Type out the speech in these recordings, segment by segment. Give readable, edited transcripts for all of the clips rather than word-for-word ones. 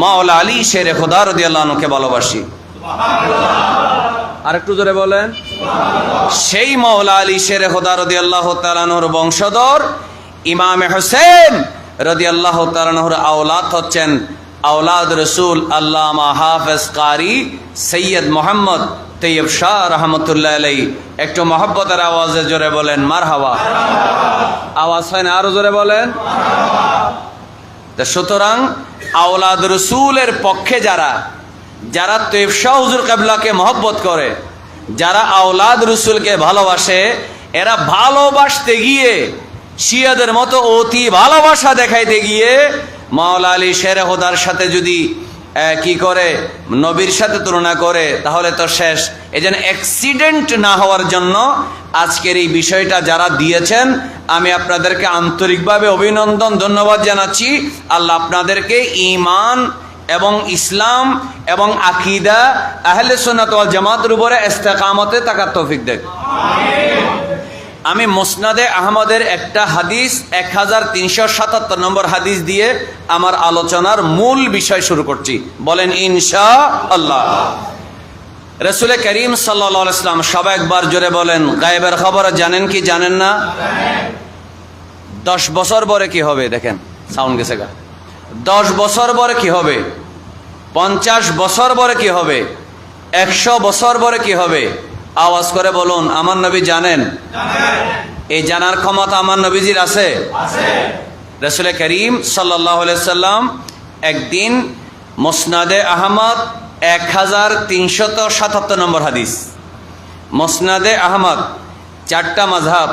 মাওলা আলী শেরে খোদা রাদিয়াল্লাহু আনহুকে ভালোবাসি। আর একটু জোরে বলেন। সেই মাওলা আলী শেরে খোদা রাদিয়াল্লাহু তাআলা আনহুর বংশধর ইমাম হোসেন রাদিয়াল্লাহু তাআলা আনহুর আওলাদ হচ্ছেন আওলাদ রসুল আল্লামা হাফেজ কারি সৈয়দ মোহাম্মদ তৈয়ব শাহ রহমতুল্লাহ আলাইহি। একটু মহব্বতের আওয়াজে জোরে বলেন মারহাবা। আওয়াজ হয় না, আরো জোরে বলেন। সুতরাং আওলাদ রসুলের পক্ষে যারা যারা তৈয়ব শাহ হুজুর কিবলাকে মহব্বত করে, যারা আওলাদ রসুলকে ভালোবাসে, এরা ভালোবাসতে গিয়ে শিয়াদের মতো অতি ভালোবাসা দেখাইতে গিয়ে মাওলা আলী শেরে খোদার সাথে যদি কি করে নবীর সাথে তুলনা করে তাহলে তো শেষ। এই জন্য অ্যাক্সিডেন্ট না হওয়ার জন্য আজকের এই বিষয়টা যারা দিয়েছেন আমি আপনাদেরকে আন্তরিকভাবে অভিনন্দন ধন্যবাদ জানাচ্ছি। আল্লাহ আপনাদেরকে ঈমান এবং ইসলাম এবং আকীদা আহলে সুন্নাত ওয়াল জামাতের উপরে ইস্তেকামতে থাকার তৌফিক দেন। আমি মুসনাদে আহমদের একটা হাদিস 1377 নম্বর হাদিস দিয়ে আমার আলোচনার মূল বিষয় শুরু করছি। বলেন ইনশাআল্লাহ। রাসূল করিম সাল্লাল্লাহু আলাইহি ওয়াসাল্লাম সবাই একবার জোরে বলেন গায়েবের খবর জানেন কি জানেন না? 10 বছর পরে কি হবে? দেখেন সাউন্ড গেছে গা। 10 বছর পরে কি হবে? 50 বছর পরে কি হবে? 100 বছর পরে কি হবে? আওয়াজ করে বলুন আমার নবী জানেন? এই জানার ক্ষমতা আমার নবীজির আছে। রাসূল করিম সাল্লাল্লাহু আলাইহি ওয়াসাল্লাম একদিন মুসনাদে আহমদ 1377 নম্বর হাদিস। মুসনাদে আহমদ 4টা মাযহাব,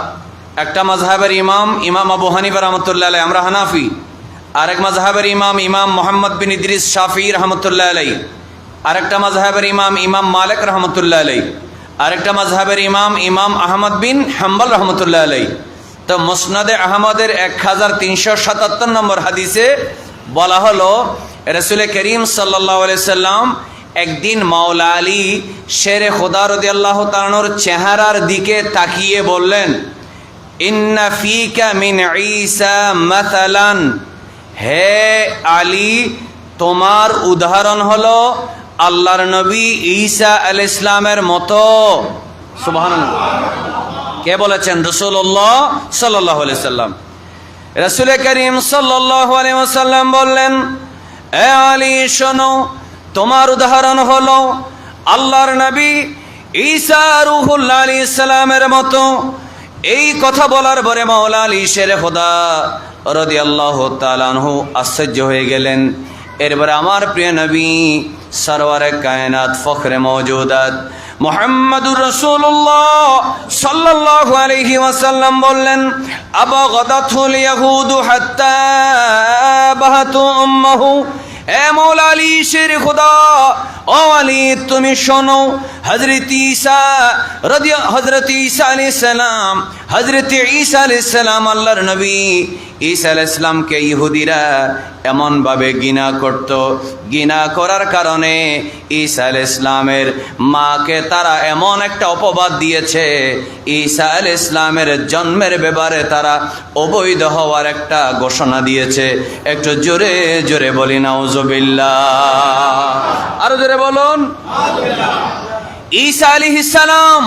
একটা মাযহাবের ইমাম ইমাম আবু হানিফা রাহমাতুল্লাহ আলাইহি, আমরা হানাফি। আরেক মাযহাবের ইমাম ইমাম মুহাম্মদ বিন ইদ্রিস শাফিঈ রাহমাতুল্লাহ আলাইহি। আরেকটা মাযহাবের ইমাম ইমাম মালিক রাহমাতুল্লাহ আলাইহি। আরেকটা মাযহাবের ইমাম ইমাম আহমদ বিন হাম্বল রহমতুল্লাহ আলাইহি। তো মুসনাদে আহমদের 1377 নম্বর হাদিসে বলা হলো রাসূল করিম সাল্লাল্লাহু আলাইহি সাল্লাম একদিন মাওলা আলী শেরে খোদা রাদিয়াল্লাহু তাআলা আনহুর চেহারার দিকে তাকিয়ে বললেন, ইন্না ফিকা মিন ঈসা মাসালান, হে আলী তোমার উদাহরণ হলো আল্লাহর নবী ঈসা আলাইহিস সালামের মতো। সুবহানাল্লাহ। কে বলেছেন? রাসূলুল্লাহ সাল্লাল্লাহু আলাইহি সাল্লাম। রাসূল করিম সাল্লাল্লাহু আলাইহি ওয়াসাল্লাম বললেন, এ আলী শোনো, তোমার উদাহরণ হলো আল্লাহর নবী ঈসা রূহুল্লাহ আলাইহিস সালামের মতো। এই কথা বলার পরে মাওলা আলী শেরে খোদা রাদিয়াল্লাহু তাআলা আনহু আশ্চর্য হয়ে গেলেন। এরপরে আমার প্রিয় নবী সরওয়ারে কায়নাত ফখরে মওজুদাত মুহাম্মাদুর রাসূলুল্লাহ সাল্লাল্লাহু আলাইহি ওয়াসাল্লাম বললেন, আবাগাদাতুল ইয়াহুদু হাত্তা বাহাতু উম্মাহু। এ মাওলা আলী শেরে খোদা, ও আলী তুমি শোনো, হযরত ঈসা আলাইহিস সালাম, হযরত ঈসা আলাইহিস সালাম আল্লাহর নবী ঈসা আলাইহিস সালামকে ইহুদিরা এমন ভাবে ঘৃণা করত, ঘৃণা করার কারণে ঈসা আলাইহিস সালামের মাকে তারা এমন একটা অপবাদ দিয়েছে, ঈসা আলাইহিস সালামের জন্মের ব্যাপারে তারা অবৈধ হওয়ার একটা ঘোষণা দিয়েছে। একটু জোরে জোরে বলি নাউজুবিল্লাহ। আরো জোরে বলুন নাউজুবিল্লাহ। ঈসা আলাইহিস সালাম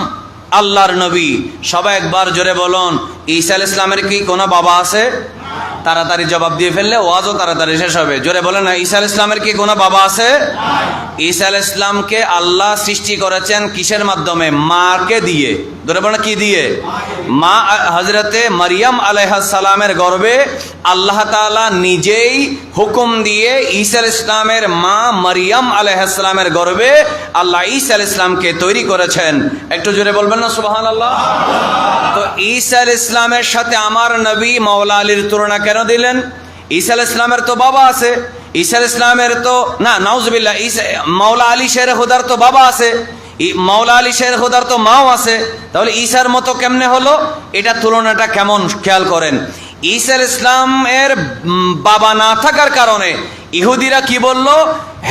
আল্লাহর নবী। সবাই একবার জোরে বলুন, ঈসা আলাইহিস সালামের কি কোনো বাবা আছে? তাড়াতাড়ি জবাব দিয়ে ফেললে ওয়াজও তাড়াতাড়ি শেষ হবে। জোরে বলেন না, ঈসা আলাইহিস সালামের কি কোনো বাবা আছে? ঈসা আলাইহিস সালামকে আল্লাহ সৃষ্টি করেছেন কিসের মাধ্যমে? মাকে দিয়ে। জোরে বলেন কি দিয়ে? মা হযরতে মারিয়াম আলাইহিস সালামের গর্ভে আল্লাহ তাআলা নিজেই হুকুম দিয়ে ঈসা আলাইহিস সালামের মা মারিয়াম আলাইহিস সালামের গর্ভে আল্লাহ ঈসা আলাইহিস সালামকে তৈরি করেছেন। একটু জোরে বলবেন না সুবহানাল্লাহ। তো ঈসা আলাইহিস সালামের সাথে আমার নবী মাওলা আলীর তুলনা কেন দিলেন? ঈসা আলাইহিস সালামের তো বাবা আছে, ঈসা আলাইহিস সালামের তো না নাউজুবিল্লাহ, মাওলা আলী শেরে খোদার তো বাবা আছে, মাওলা আলী শেরে খোদার তো মাও আছে, তাহলে ঈসার মতো কেমনে হলো? এটা তুলনাটা কেমন খেয়াল করেন। ঈসা আলাইহিস সালামের বাবা না থাকার কারণে ইহুদিরা কি বলল?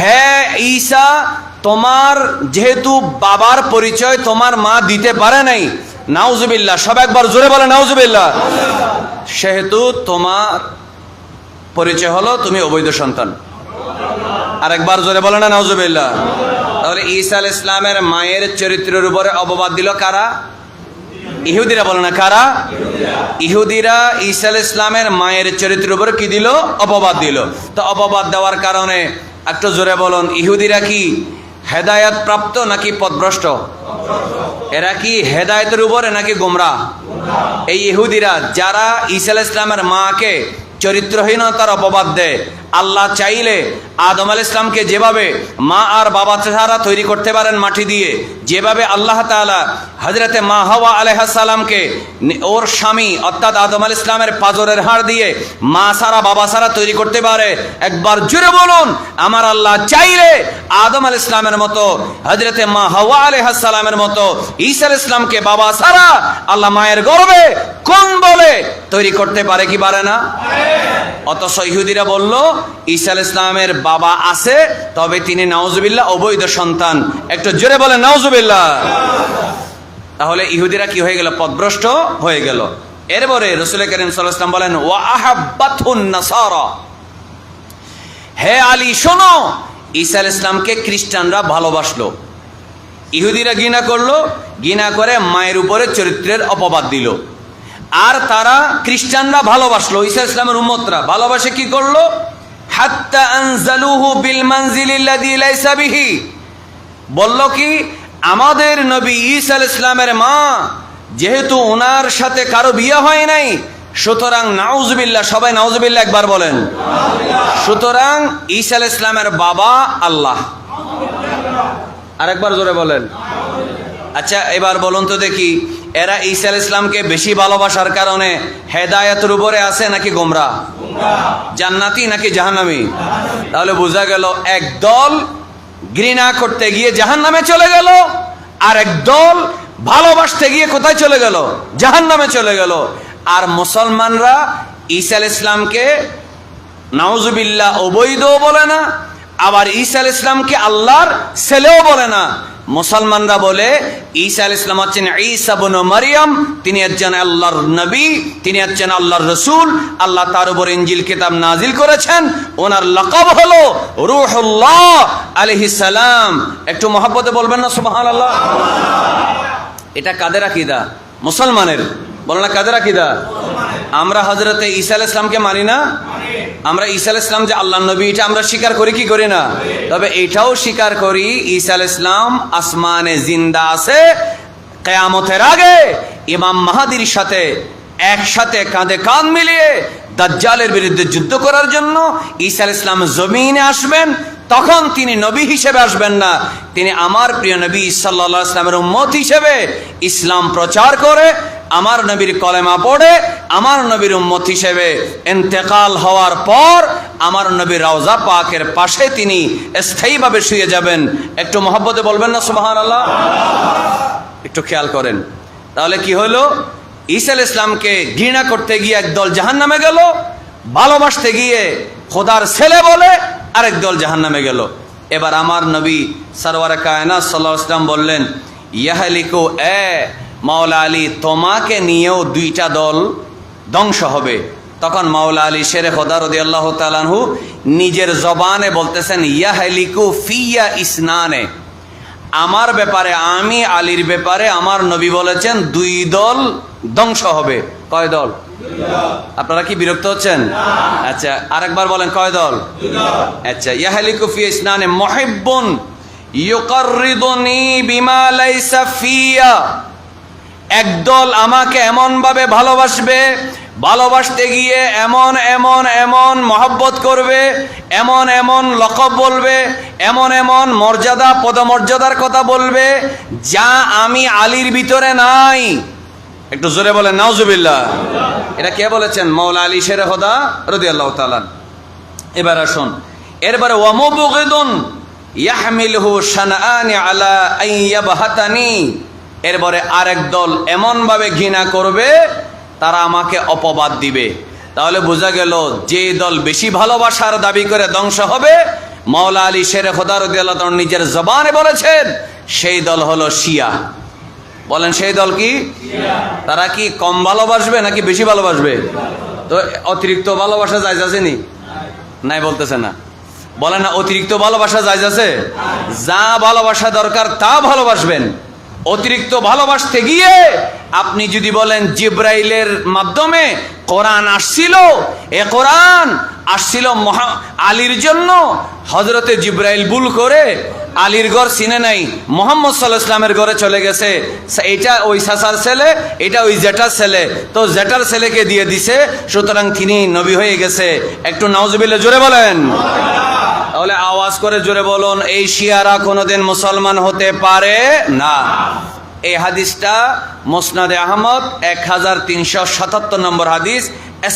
হ্যাঁ ঈসা, তোমার যেহেতু বাবার পরিচয় তোমার মা দিতে পারে নাই, নাউজুবিল্লাহ, সবাই একবার জোরে বলে নাউজুবিল্লাহ, সেহেতু তোমার পরিচয় হলো তুমি অবৈধ সন্তান। আরেকবার জোরে বলেন না নাউজুবিল্লাহ। তাহলে ঈসা আলাইহিস সালামের মায়ের চরিত্রের উপরে অপবাদ দিল কারা? ইহুদিরা। বলে না কারা? ইহুদিরা ঈসা আলাইহিস সালামের মায়ের চরিত্রের উপরে কি দিল? অপবাদ দিল। তো অপবাদ দেওয়ার কারণে একটু জোরে বলুন, ইহুদিরা কি হেদায়েত প্রাপ্ত নাকি পথভ্রষ্ট? এরা কি হেদায়েতের উপরে নাকি গোমরাহ? এই ইহুদিরা যারা ঈসা আলাইহিস সালামের মাকে চরিত্রহীনতার অপবাদ দেয়, আল্লাহ চাইলে আদম আলাইহিস সালামকে যেভাবে মা আর বাবা ছাড়া তৈরি করতে পারেন মাটি দিয়ে, যেভাবে আল্লাহ তাআলা হযরতে মা হাওয়া আলাইহিস সালামকে ওর স্বামী অর্থাৎ আদম আলাইহিস সালামের পাঁজরের হাড় দিয়ে মা ছাড়া বাবা ছাড়া তৈরি করতে পারে, একবার জোরে বলুন আমার আল্লাহ চাইলে আদম আলাইহিস সালামের মতো হযরতে মা হাওয়া আলাইহিস সালামের মতো ঈসা আলাইহিস সালামকে বাবা ছাড়া আল্লাহ মায়ের গর্ভে কোন বলে তৈরি করতে পারে কি পারে না? অথচ ইহুদিরা বলল ঈসা আলাইহিস সালামের বাবা আছে, তবে তিনি নাউজুবিল্লাহ অবৈধ সন্তান। একটু জোরে বলেন নাউজুবিল্লাহ। তাহলে ইহুদিরা কি হয়ে গেল? পথভ্রষ্ট হয়ে গেল। এরপরে রাসূল করিম সাল্লাল্লাহু আলাইহি ওয়াসাল্লাম বলেন ওয়া আহাব্বাতুন নাসারা, হে আলী শোনো, ঈসা আলাইহিস সালামকে খ্রিস্টানরা ভালোবাসলো। ইহুদিরা ঘৃণা করলো, ঘৃণা করে মায়ের উপরে চরিত্রের অপবাদ দিল। আর তারা খ্রিস্টানরা ভালোবাসলো, ঈসা আলাইহিস সালামের উম্মতরা ভালোবাসে কি করলো? হাত্তা আনজালুহু বিল মানজিলিল্লাযী লাইসা বিহি, বলল কি আমাদের নবী ঈসা আলাইহিস সালামের মা যেহেতু ওনার সাথে কারো বিয়ে হয় নাই, সুতরাং নাউজুবিল্লাহ, সবাই নাউজুবিল্লাহ একবার বলেন। সুতরাং ঈসা আলাইহিস সালামের বাবা আল্লাহ। আরেকবার জোরে বলেন। আচ্ছা এবার বলুন তো দেখি, এরা ঈসা আলাইহিস সালামকে বেশি ভালোবাসার কারণে হেদায়েতের উপরে আছে নাকি গোমরাহ? জান্নাতি নাকি জাহান্নামী? তাহলে বোঝা গেল এক দল ঘৃণা করতে গিয়ে জাহান্নামে চলে গেল, আর এক দল ভালোবাসতে গিয়ে কোথায় চলে গেল? জাহান্নামে চলে গেল। আর মুসলমানরা ঈসা আলাইহিস সালামকে নাউজুবিল্লাহ অবৈধ বলে না, আবার ঈসা আলাইহিস সালামকে আল্লাহর ছেলেও বলে না। মুসলমানরা বলে ঈসা আলাইহিস সালাম হচ্ছেন ঈসা ইবনে মারইয়াম, তিনি একজন আল্লাহর নবী, তিনি হচ্ছেন আল্লাহর রাসূল, আল্লাহ তার উপর ইনজিল কিতাব নাজিল করেছেন, ওনার লকব হলো রূহুল্লাহ আলাইহিস সালাম। একটু মহব্বতে বলবেন না সুবহানাল্লাহ। এটা কাদের আকীদা? মুসলমানের। বলেন না কাদের আকীদা? আমরা হযরতে ঈসা আলাইহিস সালামকে মানি না? আমরা ঈসা আলাইহিস সালাম যে আল্লাহর নবী এটা আমরা স্বীকার করি কি করি না? তবে এটাও স্বীকার করি ঈসা আলাইহিস সালাম আসমানে জিন্দা আছে, কিয়ামতের আগে ইমাম মাহদীর সাথে একসাথে কাঁধে কাঁধ মিলিয়ে দাজ্জালের বিরুদ্ধে যুদ্ধ করার জন্য ঈসা আলাইহিস সালাম জমিনে আসবেন। তখন তিনি নবী হিসেবে আসবেন না, তিনি আমার প্রিয় নবী সাল্লাল্লাহু আলাইহি ওয়াসাল্লামের উম্মত হিসেবে ইসলাম প্রচার করে, আমার নবীর কলেমা পড়ে, আমার নবীর উম্মত হিসেবে ইন্তেকাল হওয়ার পর আমার নবীর রওজা পাকের পাশে তিনি স্থায়ীভাবে শুয়ে যাবেন। একটু মহব্বতে বলবেন না সুবহানাল্লাহ। একটু খেয়াল করেন। তাহলে কি হলো? ঈসা আলাইহিস সালামকে ঘৃণা করতে গিয়ে একদল জাহান্নামে গেল, ভালোবাসতে গিয়ে খোদার ছেলে বলে আরেক দল জাহান্নামে গেল। এবার আমার নবী সরওয়ারে কায়নাত সাল্লাল্লাহু আলাইহি ওয়াসাল্লাম বললেন, ইয়াহলিকু এ মাওলা আলী, তোমাকে নিয়েও দুইটা দল ধ্বংস হবে। তখন মাওলা আলী শেরে খোদা রাদিয়াল্লাহু তাআলা আনহু নিজের জবানে বলতেছেন, ইয়াহলিকু ফিয়া ইসনানে, আমার ব্যাপারে, আমি আলীর ব্যাপারে আমার নবী বলেছেন দুই দল ধ্বংস হবে। কয় দল? আপনারা কি বিরক্ত হচ্ছেন? আচ্ছা আরেকবার বলেন, কয় দল? আচ্ছা, ইয়াহলিকু ফিয়া ইসনানে মুহিব্বুন ইউকাররিদুনি বিমা লাইসা ফিয়া, একদল আমাকে এমন ভাবে ভালোবাসবে, ভালোবাসতে গিয়ে এমন এমন এমন মহব্বত করবে, এমন এমন লকব বলবে, এমন এমন মর্যাদা পদমর্যাদার কথা বলবে যা আমি আলীর ভিতরে নাই। একটু জোরে বলেন নাউজুবিল্লাহ। এটা কে বলেছেন? মাওলা আলী শেরে খোদা রাদিয়াল্লাহু তাআলা। এবার আসুন, এরপরে ওয়া মুবগিদুন ইয়াহমিলহু শানআনি আলা আইয়াবহাতানি, এরপরে আরেক দল এমন ভাবে ঘৃণা করবে তারা আমাকে অপবাদ দিবে। তাহলে বোঝা গেল যে দল বেশি ভালোবাসার দাবি করে ধ্বংস হবে, মাওলা আলী শেরে খোদা রাদিয়াল্লাহু তাআলা নিজের জবানে বলেছেন সেই দল হলো শিয়া। বলেন সেই দল কি? তারা কি কম ভালোবাসবে নাকি বেশি ভালোবাসবে? তো অতিরিক্ত ভালোবাসা জায়েজ আছে নি? নাই বলতেছে না। বলে না অতিরিক্ত ভালোবাসা জায়েজ আছে? যা ভালোবাসা দরকার তা ভালোবাসবেন। অতিরিক্ত ভালোবাসতে গিয়ে আপনি যদি বলেন জিব্রাইলের মাধ্যমে কোরআন আসছিল, এ কোরআন আসছিল আলীর জন্য, হযরতে জিব্রাইল ভুল করে আলীর ঘর চিনে নাই, মুহাম্মদ সাল্লাল্লাহু আলাইহি ওয়াসাল্লামের ঘরে চলে গেছে, এটা ওই চাচার ছেলে, এটা ওই জেঠার ছেলে, তো জেঠার ছেলেকে দিয়ে দিছে, সুতরাং তিনি নবী হয়ে গেছে। একটু নাউজুবিল্লাহ জোরে বলেন। তাহলে আওয়াজ করে জোরে বলুন, এই শিয়ারা কোনোদিন মুসলমান হতে পারে না। এই হাদিসটা মুসনাদে আহমদ 1377 নম্বর হাদিস।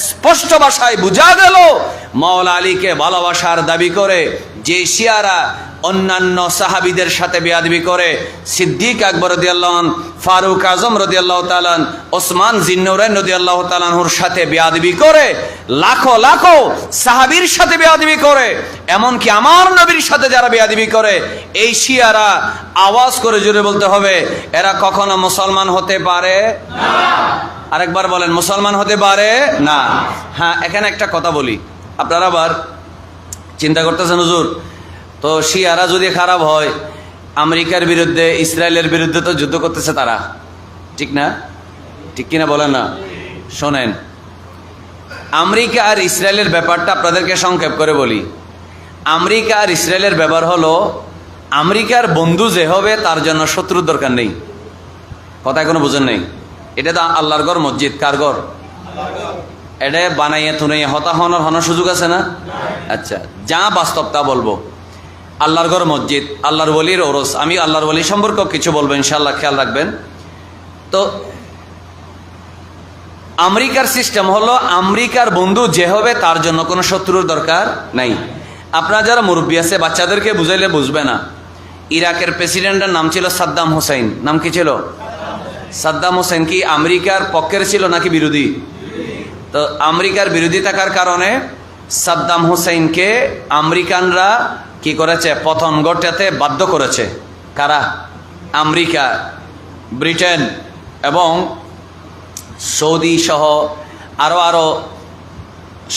স্পষ্ট ভাষায় বোঝা গেল মাওলা আলীকে ভালোবাসার দাবি করে যে শিয়ারা অন্যান্য সাহাবীদের সাথে বেয়াদবি করে, সিদ্দিক আকবর রাদিয়াল্লাহু আনহু, ফারুক আজম রাদিয়াল্লাহু তাআলা, ওসমান জিন্নুরাইন রাদিয়াল্লাহু তাআলা আনহুর সাথে বেয়াদবি করে, লাখো লাখো সাহাবীর সাথে বেয়াদবি করে, এমনকি আমার নবীর সাথে যারা বেয়াদবি করে, এই শিয়ারা আওয়াজ করে জোরে বলতে হবে, এরা কখনো মুসলমান হতে পারে না। আরেকবার বলেন, মুসলমান হতে পারে না। হ্যাঁ, এখানে একটা কথা বলি, আপনারা আবার চিন্তা করতেছেন হুজুর, তো শিয়ারা যদি খারাপ হয়, আমেরিকার বিরুদ্ধে ইসরায়েলের বিরুদ্ধে তো যুদ্ধ করতেছে তারা, ঠিক না? ঠিক কিনা বলেন না? শোনেন, আমেরিকা আর ইসরায়েলের ব্যাপারটা আপনাদেরকে সংক্ষেপ করে বলি। আমেরিকা আর ইসরায়েলের ব্যাপার হলো, আমেরিকার বন্ধু যে হবে তার জন্য শত্রুর দরকার নেই। কথা এখনো বুঝেন নেই? এটা তো আল্লাহর ঘর, মসজিদ কার ঘর? এটা বানাইয়া থুনাইয়া হতাহনার সুযোগ আছে না? আচ্ছা, যা বাস্তব তা বলবো। আল্লাহর ঘর, মসজিদ, আল্লাহর ওলির ওরস। আমি আল্লাহর ওলি সম্পর্কে কিছু বলবো ইনশাআল্লাহ, খেয়াল রাখবেন। তো আমেরিকার সিস্টেম হলো, আমেরিকার বন্ধু যে হবে তার জন্য কোনো শত্রুর দরকার নাই। আপনারা যারা মুরব্বী আছে, বাচ্চাদেরকে বুঝাইলে বুঝবে না। ইরাকের প্রেসিডেন্টের নাম ছিল সাদ্দাম হোসেন। নাম কি ছিল? সাদ্দাম হোসেন কি আমেরিকার পক্ষের ছিল নাকি বিরোধী? তো আমেরিকার বিরোধী থাকার কারণে সাদ্দাম হোসেনকে আমেরিকানরা কি করেছে? পতন ঘটাতে বাধ্য করেছে। কারা? আমেরিকা, ব্রিটেন এবং সৌদি সহ আরো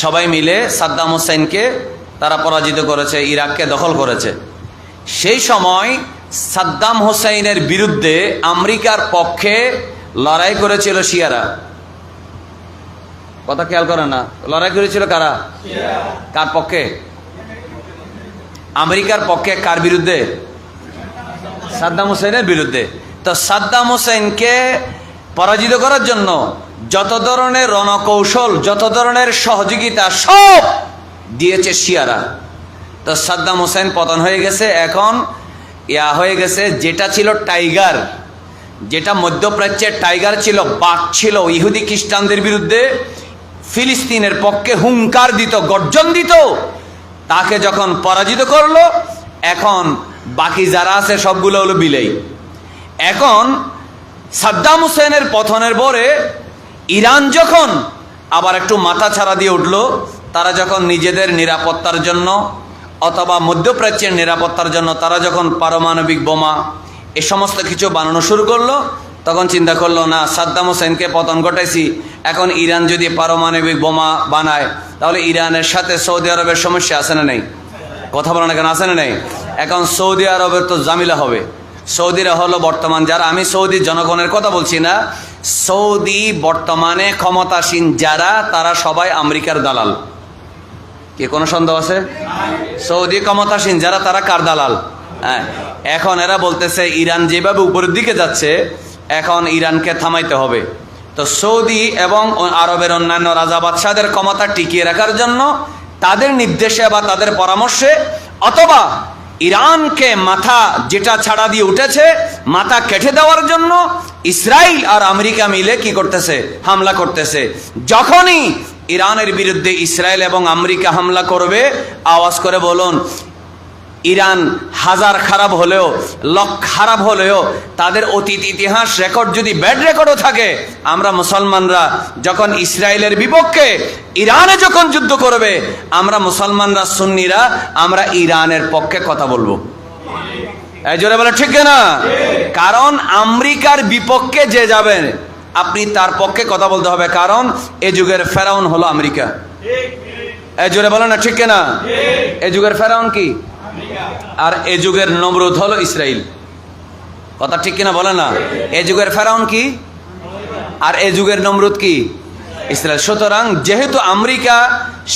সবাই মিলে সাদ্দাম হোসেনকে তারা পরাজিত করেছে, ইরাককে দখল করেছে। সেই সময় সাদ্দাম হোসেনের বিরুদ্ধে আমেরিকার পক্ষে লড়াই করেছিল শিয়ারা। কথা খেয়াল করেন না? লড়াই করেছিল কারা? কার পক্ষে? আমেরিকার পক্ষে। কার বিরুদ্ধে? সাদ্দাম হোসেনের বিরুদ্ধে। তো সাদ্দাম হোসেনকে পরাজিত করার জন্য যত ধরনের রণকৌশল, যত ধরনের সহযোগিতা সব দিয়েছে শিয়ারা। তো সাদ্দাম হোসেন পতন হয়ে গেছে। এখন হয়ে গেছে, যেটা ছিল টাইগার, যেটা মধ্যপ্রাচ্যের টাইগার ছিল, বাঘ ছিল, ইহুদি খ্রিস্টানদের বিরুদ্ধে ফিলিস্তিনের পক্ষে হুঙ্কার দিত, গর্জন দিত, তাকে যখন পরাজিত করলো, এখন বাকি যারা আছে সবগুলো হলো বিলাই। এখন সাদ্দাম হোসেনের পতনের পরে ইরান যখন আবার একটু মাথা ছাড়া দিয়ে উঠলো, তারা যখন নিজেদের নিরাপত্তার জন্য অথবা মধ্যপ্রাচ্যের নিরাপত্তার জন্য তারা যখন পারমাণবিক বোমা এ সমস্ত কিছু বানানো শুরু করলো, তখন চিন্তা করলো, না, সাদ্দাম হোসেনকে পতন ঘটাইছি, এখন ইরান যদি পারমাণবিক বোমা বানায় তাহলে ইরানের সাথে সৌদি আরবের সমস্যা আছে না নেই? কথা বলেন, এখন আছে না নেই? এখন সৌদি আরবের তো জামিলা হবে। সৌদিরা হলো বর্তমান যারা, আমি সৌদি জনগণের কথা বলছি না, সৌদি বর্তমানে ক্ষমতাসীন যারা, তারা সবাই আমেরিকার দালাল। কি কোনো সন্দেহ আছে? সৌদি ক্ষমতাসীন যারা, তারা কার দালাল? হ্যাঁ, এখন এরা বলতেছে ইরান যেভাবে উপরের দিকে যাচ্ছে, এখন ইরানকে থামাইতে হবে। তো সৌদি এবং আরবের অন্যান্য রাজা বাদশাদের ক্ষমতা টিকিয়ে রাখার জন্য তাদের নির্দেশে বা তাদের পরামর্শে, অথবা ইরানকে মাথা যেটা ছাড়া দিয়ে উঠেছে মাথা কেটে দেওয়ার জন্য ইসরায়েল আর আমেরিকা মিলে কি করতেছে? হামলা করতেছে। যখনই ইরানের বিরুদ্ধে ইসরায়েল এবং আমেরিকা হামলা করবে, আওয়াজ করে বলুন, ইরান হাজার খারাপ হলেও, লক্ষ খারাপ হলেও, তাদের অতীত ইতিহাস রেকর্ড যদি ব্যাড রেকর্ডও থাকে, আমরা মুসলমানরা যখন ইসরায়েলের বিপক্ষে ইরানে যখন যুদ্ধ করবে, আমরা মুসলমানরা, সুন্নিরা, আমরা ইরানের পক্ষে কথা বলবো। এই জোরে বলে ঠিক না? কারণ আমেরিকার বিপক্ষে যে যাবেন, আপনি তার পক্ষে কথা বলতে হবে, কারণ এ যুগের ফেরাউন হলো আমেরিকা। এ জোরে বলো না ঠিক কিনা? এ যুগের ফেরাউন কি? আর এ যুগের নমরুদ হলো ইসরাইল। কথা ঠিক কিনা বলে না? এ যুগের ফেরাউন কি আর এ যুগের নমরুদ কি? ইসরায়েল। সুতরাং যেহেতু আমেরিকা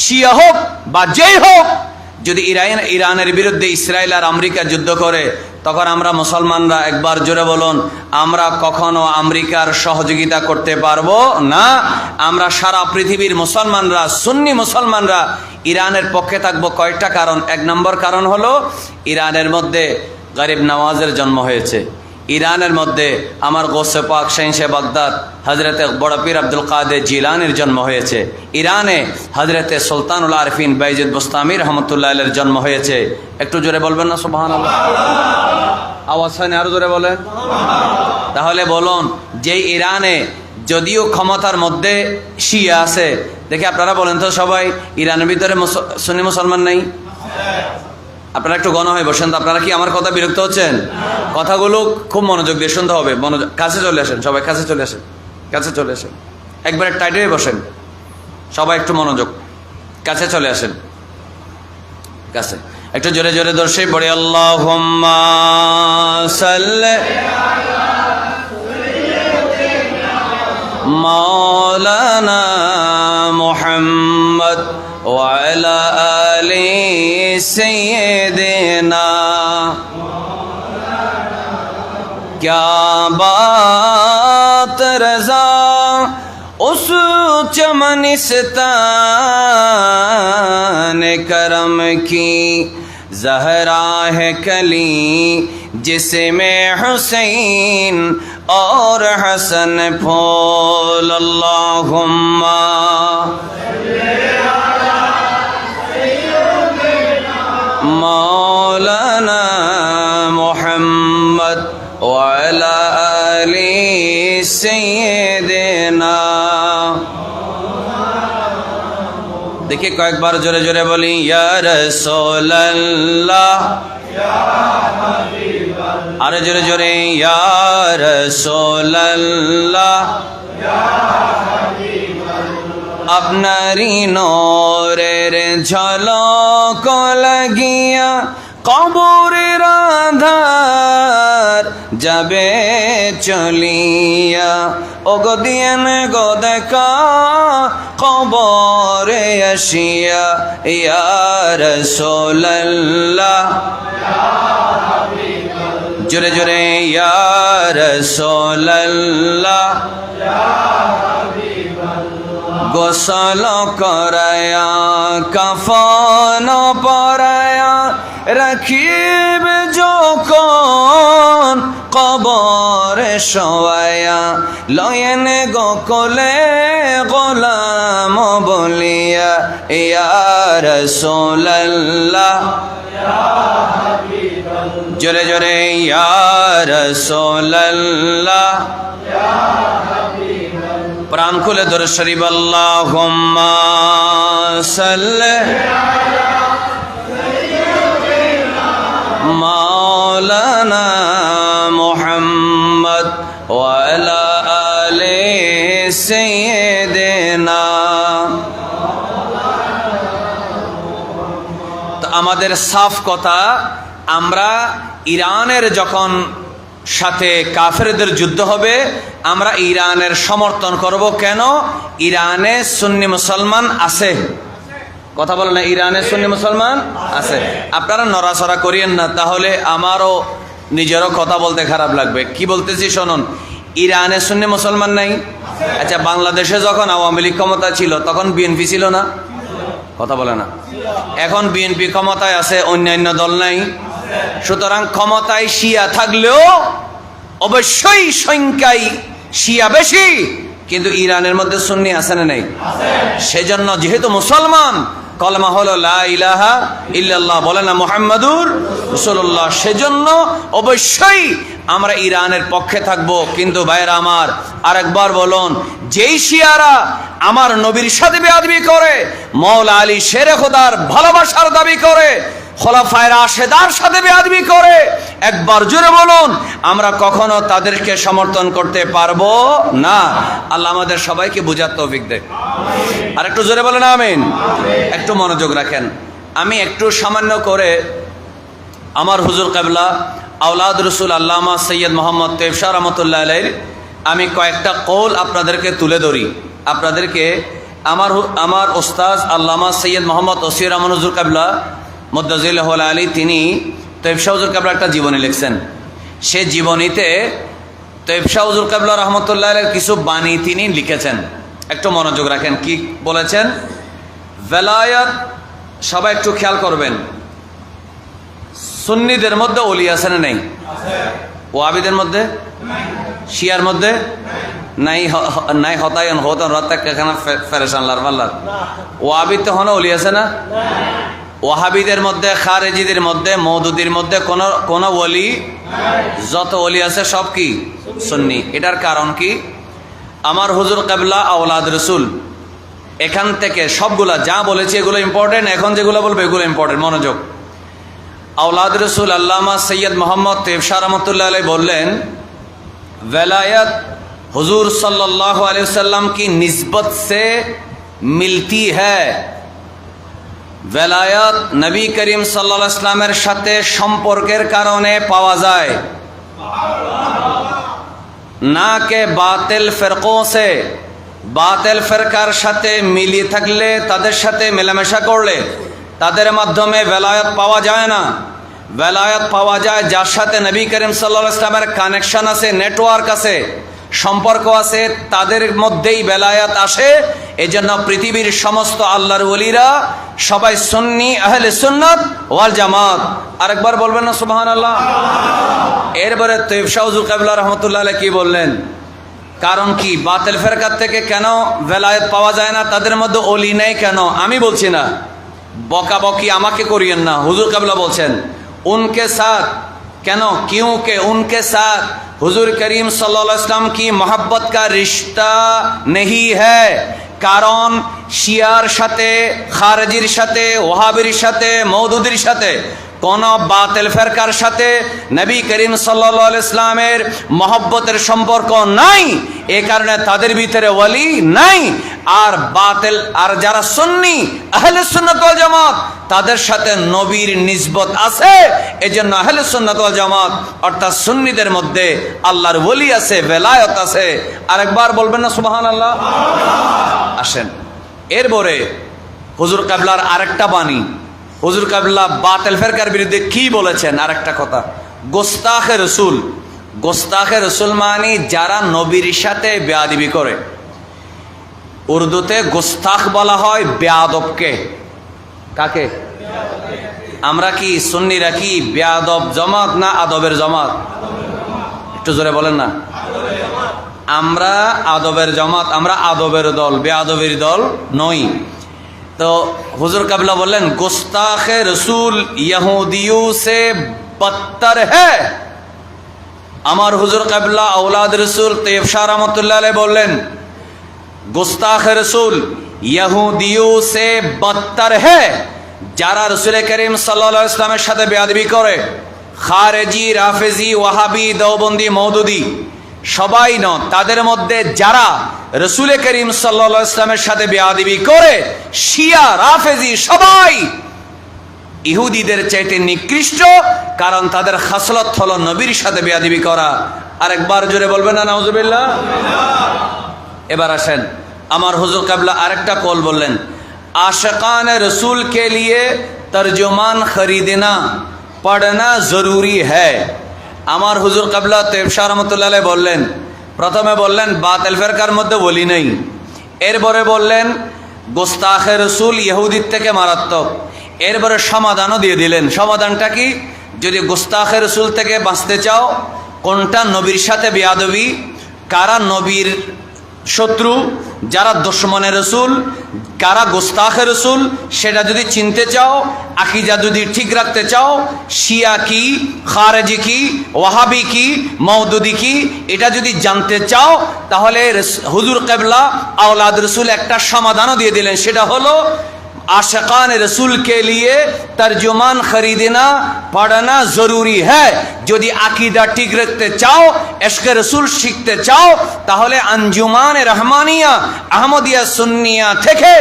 শিয়া হোক বা যেই হোক, যদি ইরানের বিরুদ্ধে ইসরায়েল আর আমেরিকা যুদ্ধ করে, তখন আমরা মুসলমানরা, একবার জোরে বলুন, আমরা কখনো আমেরিকার সহযোগিতা করতে পারবো না। আমরা সারা পৃথিবীর মুসলমানরা, সুন্নি মুসলমানরা ইরানের পক্ষে থাকবো। কয়েকটা কারণ। এক নম্বর কারণ হলো ইরানের মধ্যে গরিব নওয়াজের জন্ম হয়েছে। ইরানের মধ্যে আমার গৌসে পাক শাহিনশাহ বাগদাদ হজরতে বড় পীর আব্দুল কাদের জিলানির জন্ম হয়েছে। ইরানে হজরতে সুলতানুল আরিফিন বাইজিদ বুস্তামি রহমতুল্লাহ আলাইহির জন্ম হয়েছে। একটু জোরে বলবেন না সুবহানাল্লাহ? আওয়াজ হয় না, আরো জোরে বলেন। তাহলে বলুন, যে ইরানে যদিও ক্ষমতার মধ্যে শিয়া আছে, দেখে আপনারা বলেন তো সবাই, ইরানের ভিতরে সুন্নি মুসলমান নেই? আপনারা একটু গণ হয়ে বসেন তো। আপনারা কি আমার কথা বিরক্ত হচ্ছেন? কথাগুলো খুব মনোযোগ দিয়ে শুনতে হবে। মনোযোগ, কাছে চলে আসেন সবাই, কাছে চলে আসেন, কাছে চলে আসেন, একবারে টাইটে বসেন সবাই, একটু মনোযোগ, কাছে চলে আসেন, কাছে একটু জোরে জোরে দর্শে পড়ে আল্লাহুম্মা সাল্লি মাওলানা মুহাম্মদ ওয়া আলা আলি সাইয়্যিদিনা। क्या बात रज़ा उस चमनिस्तान करम की, ज़हरा है कली जिसमें हुसैन और हसन फूल। अल्लाहुम्मा मौलाना मुहम्मद ওয়ালা আলি সাইয়্যিদিনা। দেখি কয়েকবার জোরে জোরে বলি, ইয়া রাসূলুল্লাহ, আরে জোরে জোরে, ইয়া রাসূলুল্লাহ, আপনারই নূরের ঝলক লাগিয়া কবরের আধার যাবে চলিয়া। ও গো দিয়েন গো দেখা কবরে আসিয়া, ইয়া রাসূলুল্লাহ, জোরে জোরে, ইয়া রাসূলুল্লাহ, গোসল করায়া কাফন পরায়া রাখিবে যখন কবরে শোয়ায়া, লয়েন গোকলে গোলাম বলিয়া, ইয়া রাসূলুল্লাহ, জোরে জোরে, ইয়া রাসূলুল্লাহ, প্রাণ খুলে দরুদ শরীফ আল্লাহুম্মা সাল্লি মাওলানা মুহাম্মদ ওয়া আলা আলি সাইয়্যিদিনা। তো আমাদের সাফ কথা, আমরা ইরানের যখন সাথে কাফেরদের যুদ্ধ হবে, আমরা ইরানের সমর্থন করব। কেন? ইরানে সুন্নি মুসলমান আছে। কথা বলে না, ইরানে সুন্নি মুসলমান আছে। আপনারা নড়াচড়া করিয়েন না, তাহলে আমারও নিজেরও কথা বলতে খারাপ লাগবে। কি বলতেছি শুনুন, ইরানে সুন্নি মুসলমান নাই? আচ্ছা, বাংলাদেশে যখন আওয়ামী লীগ ক্ষমতা ছিল তখন বিএনপি ছিল না? কথা বলে না। এখন বিএনপি ক্ষমতায় আছে, অন্যান্য দল নাই। সুতরাং ক্ষমতায় শিয়া থাকলেও অবশ্যই সংখ্যায় শিয়া বেশি, কিন্তু ইরানের মধ্যে সুন্নি আছে না নেই? সেজন্য যেহেতু মুসলমান, কলমা হলো লা ইলাহা ইল্লাল্লাহ, বলে না মুহাম্মাদুর রাসূলুল্লাহ, সেজন্য অবশ্যই আমরা ইরানের পক্ষে থাকব। কিন্তু ভাইরা আমার, আরেকবার বলুন, যেই শিয়ারা আমার নবীর সাথে বেয়াদবি করে, মওলা আলী শেরে খোদার ভালোবাসার দাবি করে, খোলাফায়ে রাশেদার সাথে বেয়াদবি করে, একবার জোরে বলুন, আমরা কখনো তাদেরকে সমর্থন করতে পারবো না। আল্লাহ আমাদের সবাইকে বুঝার তৌফিক দেয়। আর একটু জোরে বলেন আমিন। একটু মনোযোগ রাখেন। আমি একটু সামান্য করে আমার হুজুর কিবলা আওলাদ রসুল আল্লামা সৈয়দ মোহাম্মদ তৈয়ব শাহ রহমতুল্লাহ আলাইহির আমি কয়েকটা কৌল আপনাদেরকে তুলে ধরি। আপনাদেরকে আমার ওস্তাদ আল্লামা সৈয়দ মোহাম্মদ ওসির রহমান হুজুর কিবলা মুদ্দাজিল্লাহ আলী, তিনি তৈয়ব শাহ হুজুর কিবলা একটা জীবনী লিখছেন। সে জীবনীতে তৈয়ব শাহ হুজুর কিবলা রহমতুল্লাহ আলাইহির কিছু বাণী তিনি লিখেছেন। একটু মনোযোগ রাখেন কি বলেছেন। ভেলায়াত, সবাই একটু খেয়াল করবেন, সুন্নিদের মধ্যে ওলি আছে না নেই? ওয়াহাবিদের মধ্যে, শিয়ার মধ্যে নাই? নাই হতায়ন হতন রত্তাক এখানে ফেরেশান লার পাল্লার। ওয়াহাবিদ তো হন ওলি আছে না? ওয়াহাবিদের মধ্যে, খারেজিদের মধ্যে, মওদুদির মধ্যে কোন ওলি, যত ওলি আছে সব কি সুন্নি। এটার কারণ কি? আমার হুজুর কিবলা আওলাদ রসুল এখান থেকে সবগুলা যা বলেছে এগুলো ইম্পর্টেন্ট, এখন যেগুলো বলবো এগুলো ইম্পর্টেন্ট, মনোযোগ। औलाद रसूल अल्लामा सैयद मोहम्मद तैयब शाह रहमतुल्लाह अलैह बोलें, वलायत हुजूर सल्लल्लाहु अलैहि वसल्लम की निस्बत से मिलती है। वलायत नबी करीम सल्लल्लाहु अलैहि वसल्लमेर साथे सम्पर्केर कारणे पावा जाए, ना के बातिल फिरकों से। बातिल फिरकार साथे मिलिए थाकले, तादेर साथे मेलामेशा करले তাদের মাধ্যমে ভেলায়াত পাওয়া যায় না। ভেলায়াত পাওয়া যায় যার সাথে নবী করিম সাল্লাল্লাহু আলাইহি ওয়াসাল্লামের কানেকশন আছে, নেটওয়ার্ক আছে, সম্পর্ক আছে, তাদের মধ্যেই ভেলায়াত আসে। এজন্য পৃথিবীর সমস্ত আল্লাহর ওলিরা সবাই সুন্নি, আহলে সুন্নাত ওয়াল জামাত। আরেকবার বলবেন না সুবহানাল্লাহ? এরপরে তৈয়ব শাহ হুজুর কিবলা রাহমাতুল্লাহ আলাইহি কি বললেন? কারণ কি? বাতিল ফিরকাত থেকে কেন ভেলায়াত পাওয়া যায় না, তাদের মধ্যে ওলি নেই কেন? আমি বলছি না, বকাবকি আমাকে করিয়েন না। হুজুর কিবলা বলছেন उनके साथ কেন, क्योंकि उनके साथ हुजूर करीम सल्लल्लाहु अलैहि वसल्लम की मोहब्बत का रिश्ता नहीं है। কারণ শিয়ার সাথে, খারেজির সাথে, ওয়াহাবির সাথে, মওদুদির সাথে, কোন বাতিল ফিরকার সাথে নবী করিম সাল্লাল্লাহু আলাইহি ওয়াসাল্লামের মহব্বতের সম্পর্ক নাই। এই কারণে তাদের ভিতরে ওয়ালি নাই। আর বাতিল, আর যারা সুন্নি আহলে সুন্নাত ওয়াল জামাত, তাদের সাথে নবীর নিসবত আছে। এজন্য আহলে সুন্নাত ওয়াল জামাত অর্থাৎ সুন্নিদের মধ্যে আল্লাহর ওলি আছে, ভেলায়াত আছে। আরেকবার বলবেন না সুবহানাল্লাহ? আসেন এরপরে হুজুর কিবলার আরেকটা বাণী। হুজুর কিবলা বাতিল ফিরকার বিরুদ্ধে কি বলেছেন? আরেকটা কথা, গোস্তাখে রসুল। গোস্তাখে রসুল মানে যারা নবীর সাথে বেয়াদবি করে। উর্দুতে গোস্তাখ বলা হয় বেয়াদবকে। কাকে? আমরা কি সুন্নিরা কি বেয়াদব জমাত না আদবের জমাত? একটু জোরে বলেন না। আমরা আদবের জমাত, আমরা আদবের দল, বেয়াদবের দল নই। तो हुजूर किबला बोलें, गुस्ताखे रसूल यहूदियों से बदतर है। अमर हुजूर किबला औलाद रसूल तैयब शाह रहमतुल्लाह अलैह बोलें, गुस्ताखे रसूल यहूदियों से बदतर है। যারা রসুল করিম সাল্লাল্লাহু আলাইহি ওয়াসাল্লামের সাথে বেয়াদবি করে, খারেজি, রাফেজি, ওয়াহাবি, দেওবন্দি, মওদুদি সবাই নন, তাদের মধ্যে যারা রসুল করিম সাল্লাল্লাহু আলাইহি ওয়াসাল্লামের সাথে বেয়াদবি করে, শিয়া, রাফেজি সবাই ইহুদিদের চাইতে নিকৃষ্ট। কারণ তাদের খাসলত হলো নবীর সাথে বেয়াদবি করা। আরেকবার জোরে বলবেন না নাউজুবিল্লাহ? এবার আসেন, আমার হুজুর কিবলা আরেকটা কল বললেন, आशिकान रसूल के लिए तर्जुमान खरीदना पढ़ना जरूरी है। আমার হুজুর কিবলা তৈয়ব শাহ রহমতুল্লাহ আলাইহি বললেন, প্রথমে বললেন বাতিল ফিরকার মধ্যে ওলি নেই, এরপরে বললেন গোস্তাখে রসুল ইহুদির থেকে মারাত্মক, এরপরে সমাধানও দিয়ে দিলেন। সমাধানটা কি? যদি গোস্তাখে রসুল থেকে বাঁচতে চাও, কোনটা নবীর সাথে বেয়াদবি, কারা নবীর শত্রু, যারা দুশমনে রসুল, কারা গোস্তাখে রসুল, সেটা যদি চিনতে চাও, আকীদা যদি ঠিক রাখতে চাও, শিয়া কি, খারেজি কি, ওয়াহাবি কি, মওদুদি কি, এটা যদি জানতে চাও, তাহলে হুজুর কিবলা আওলাদ রসুল একটা সমাধানও দিয়ে দিলেন। সেটা হলো आशिकान रसूल के लिए तर्जुमान खरीदना पढ़ना जरूरी है। यदि आकीदा ठीक रखते चाओ, इश्क रसूल शिखते चाओ, ताहले अंजुमान रहमानिया अहमदिया सुन्निया থেকে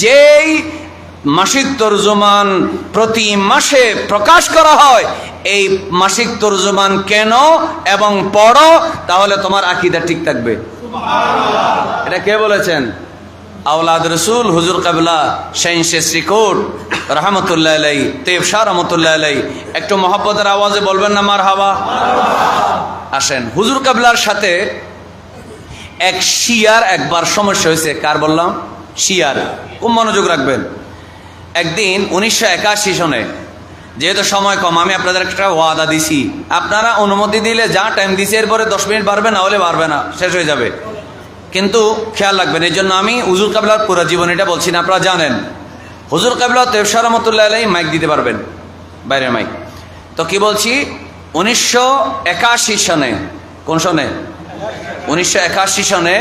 যেই মাসিক তরজমান প্রতি মাসে প্রকাশ করা হয়, এই মাসিক তরজমান কেন এবং পড়ো, তাহলে তোমার আকীদা ঠিক থাকবে। সুবহানাল্লাহ। এটা কে বলেছেন? আওলাদ রসুল হুজুর কিবলা শাইনশে শ্রীকোট রহমতুল্লাহ আলাই, তৈয়ব শাহ রহমতুল্লাহ আলাই। একটু মহব্বতের আওয়াজে বলবেন না মারহাবা। আসেন, হুজুর কিবলার সাথে এক শিয়ার একবার সমস্যা হয়েছে। কার বললাম? শিয়ার। খুব মনোযোগ রাখবেন। একদিন 1981 সনে, যেহেতু সময় কম, আমি আপনাদের একটা ওয়াদা দিছি, আপনারা অনুমতি দিলে যা টাইম দিছি এরপরে 10 মিনিট বাড়বে, না হলে বাড়বে না, শেষ হয়ে যাবে। কিন্তু খেয়াল রাখবেন, এই জন্য আমি হুজুর কিবলার পুরো জীবনীটা বলছি না। আপনারা জানেন হুজুর কিবলা তৈয়ব শাহ রহমতুল্লাহ আলাই মাইক দিতে পারবেন, বাইরের মাইক। তো কি বলছি, 1981 সনে, কোন সনে? 1981 সনে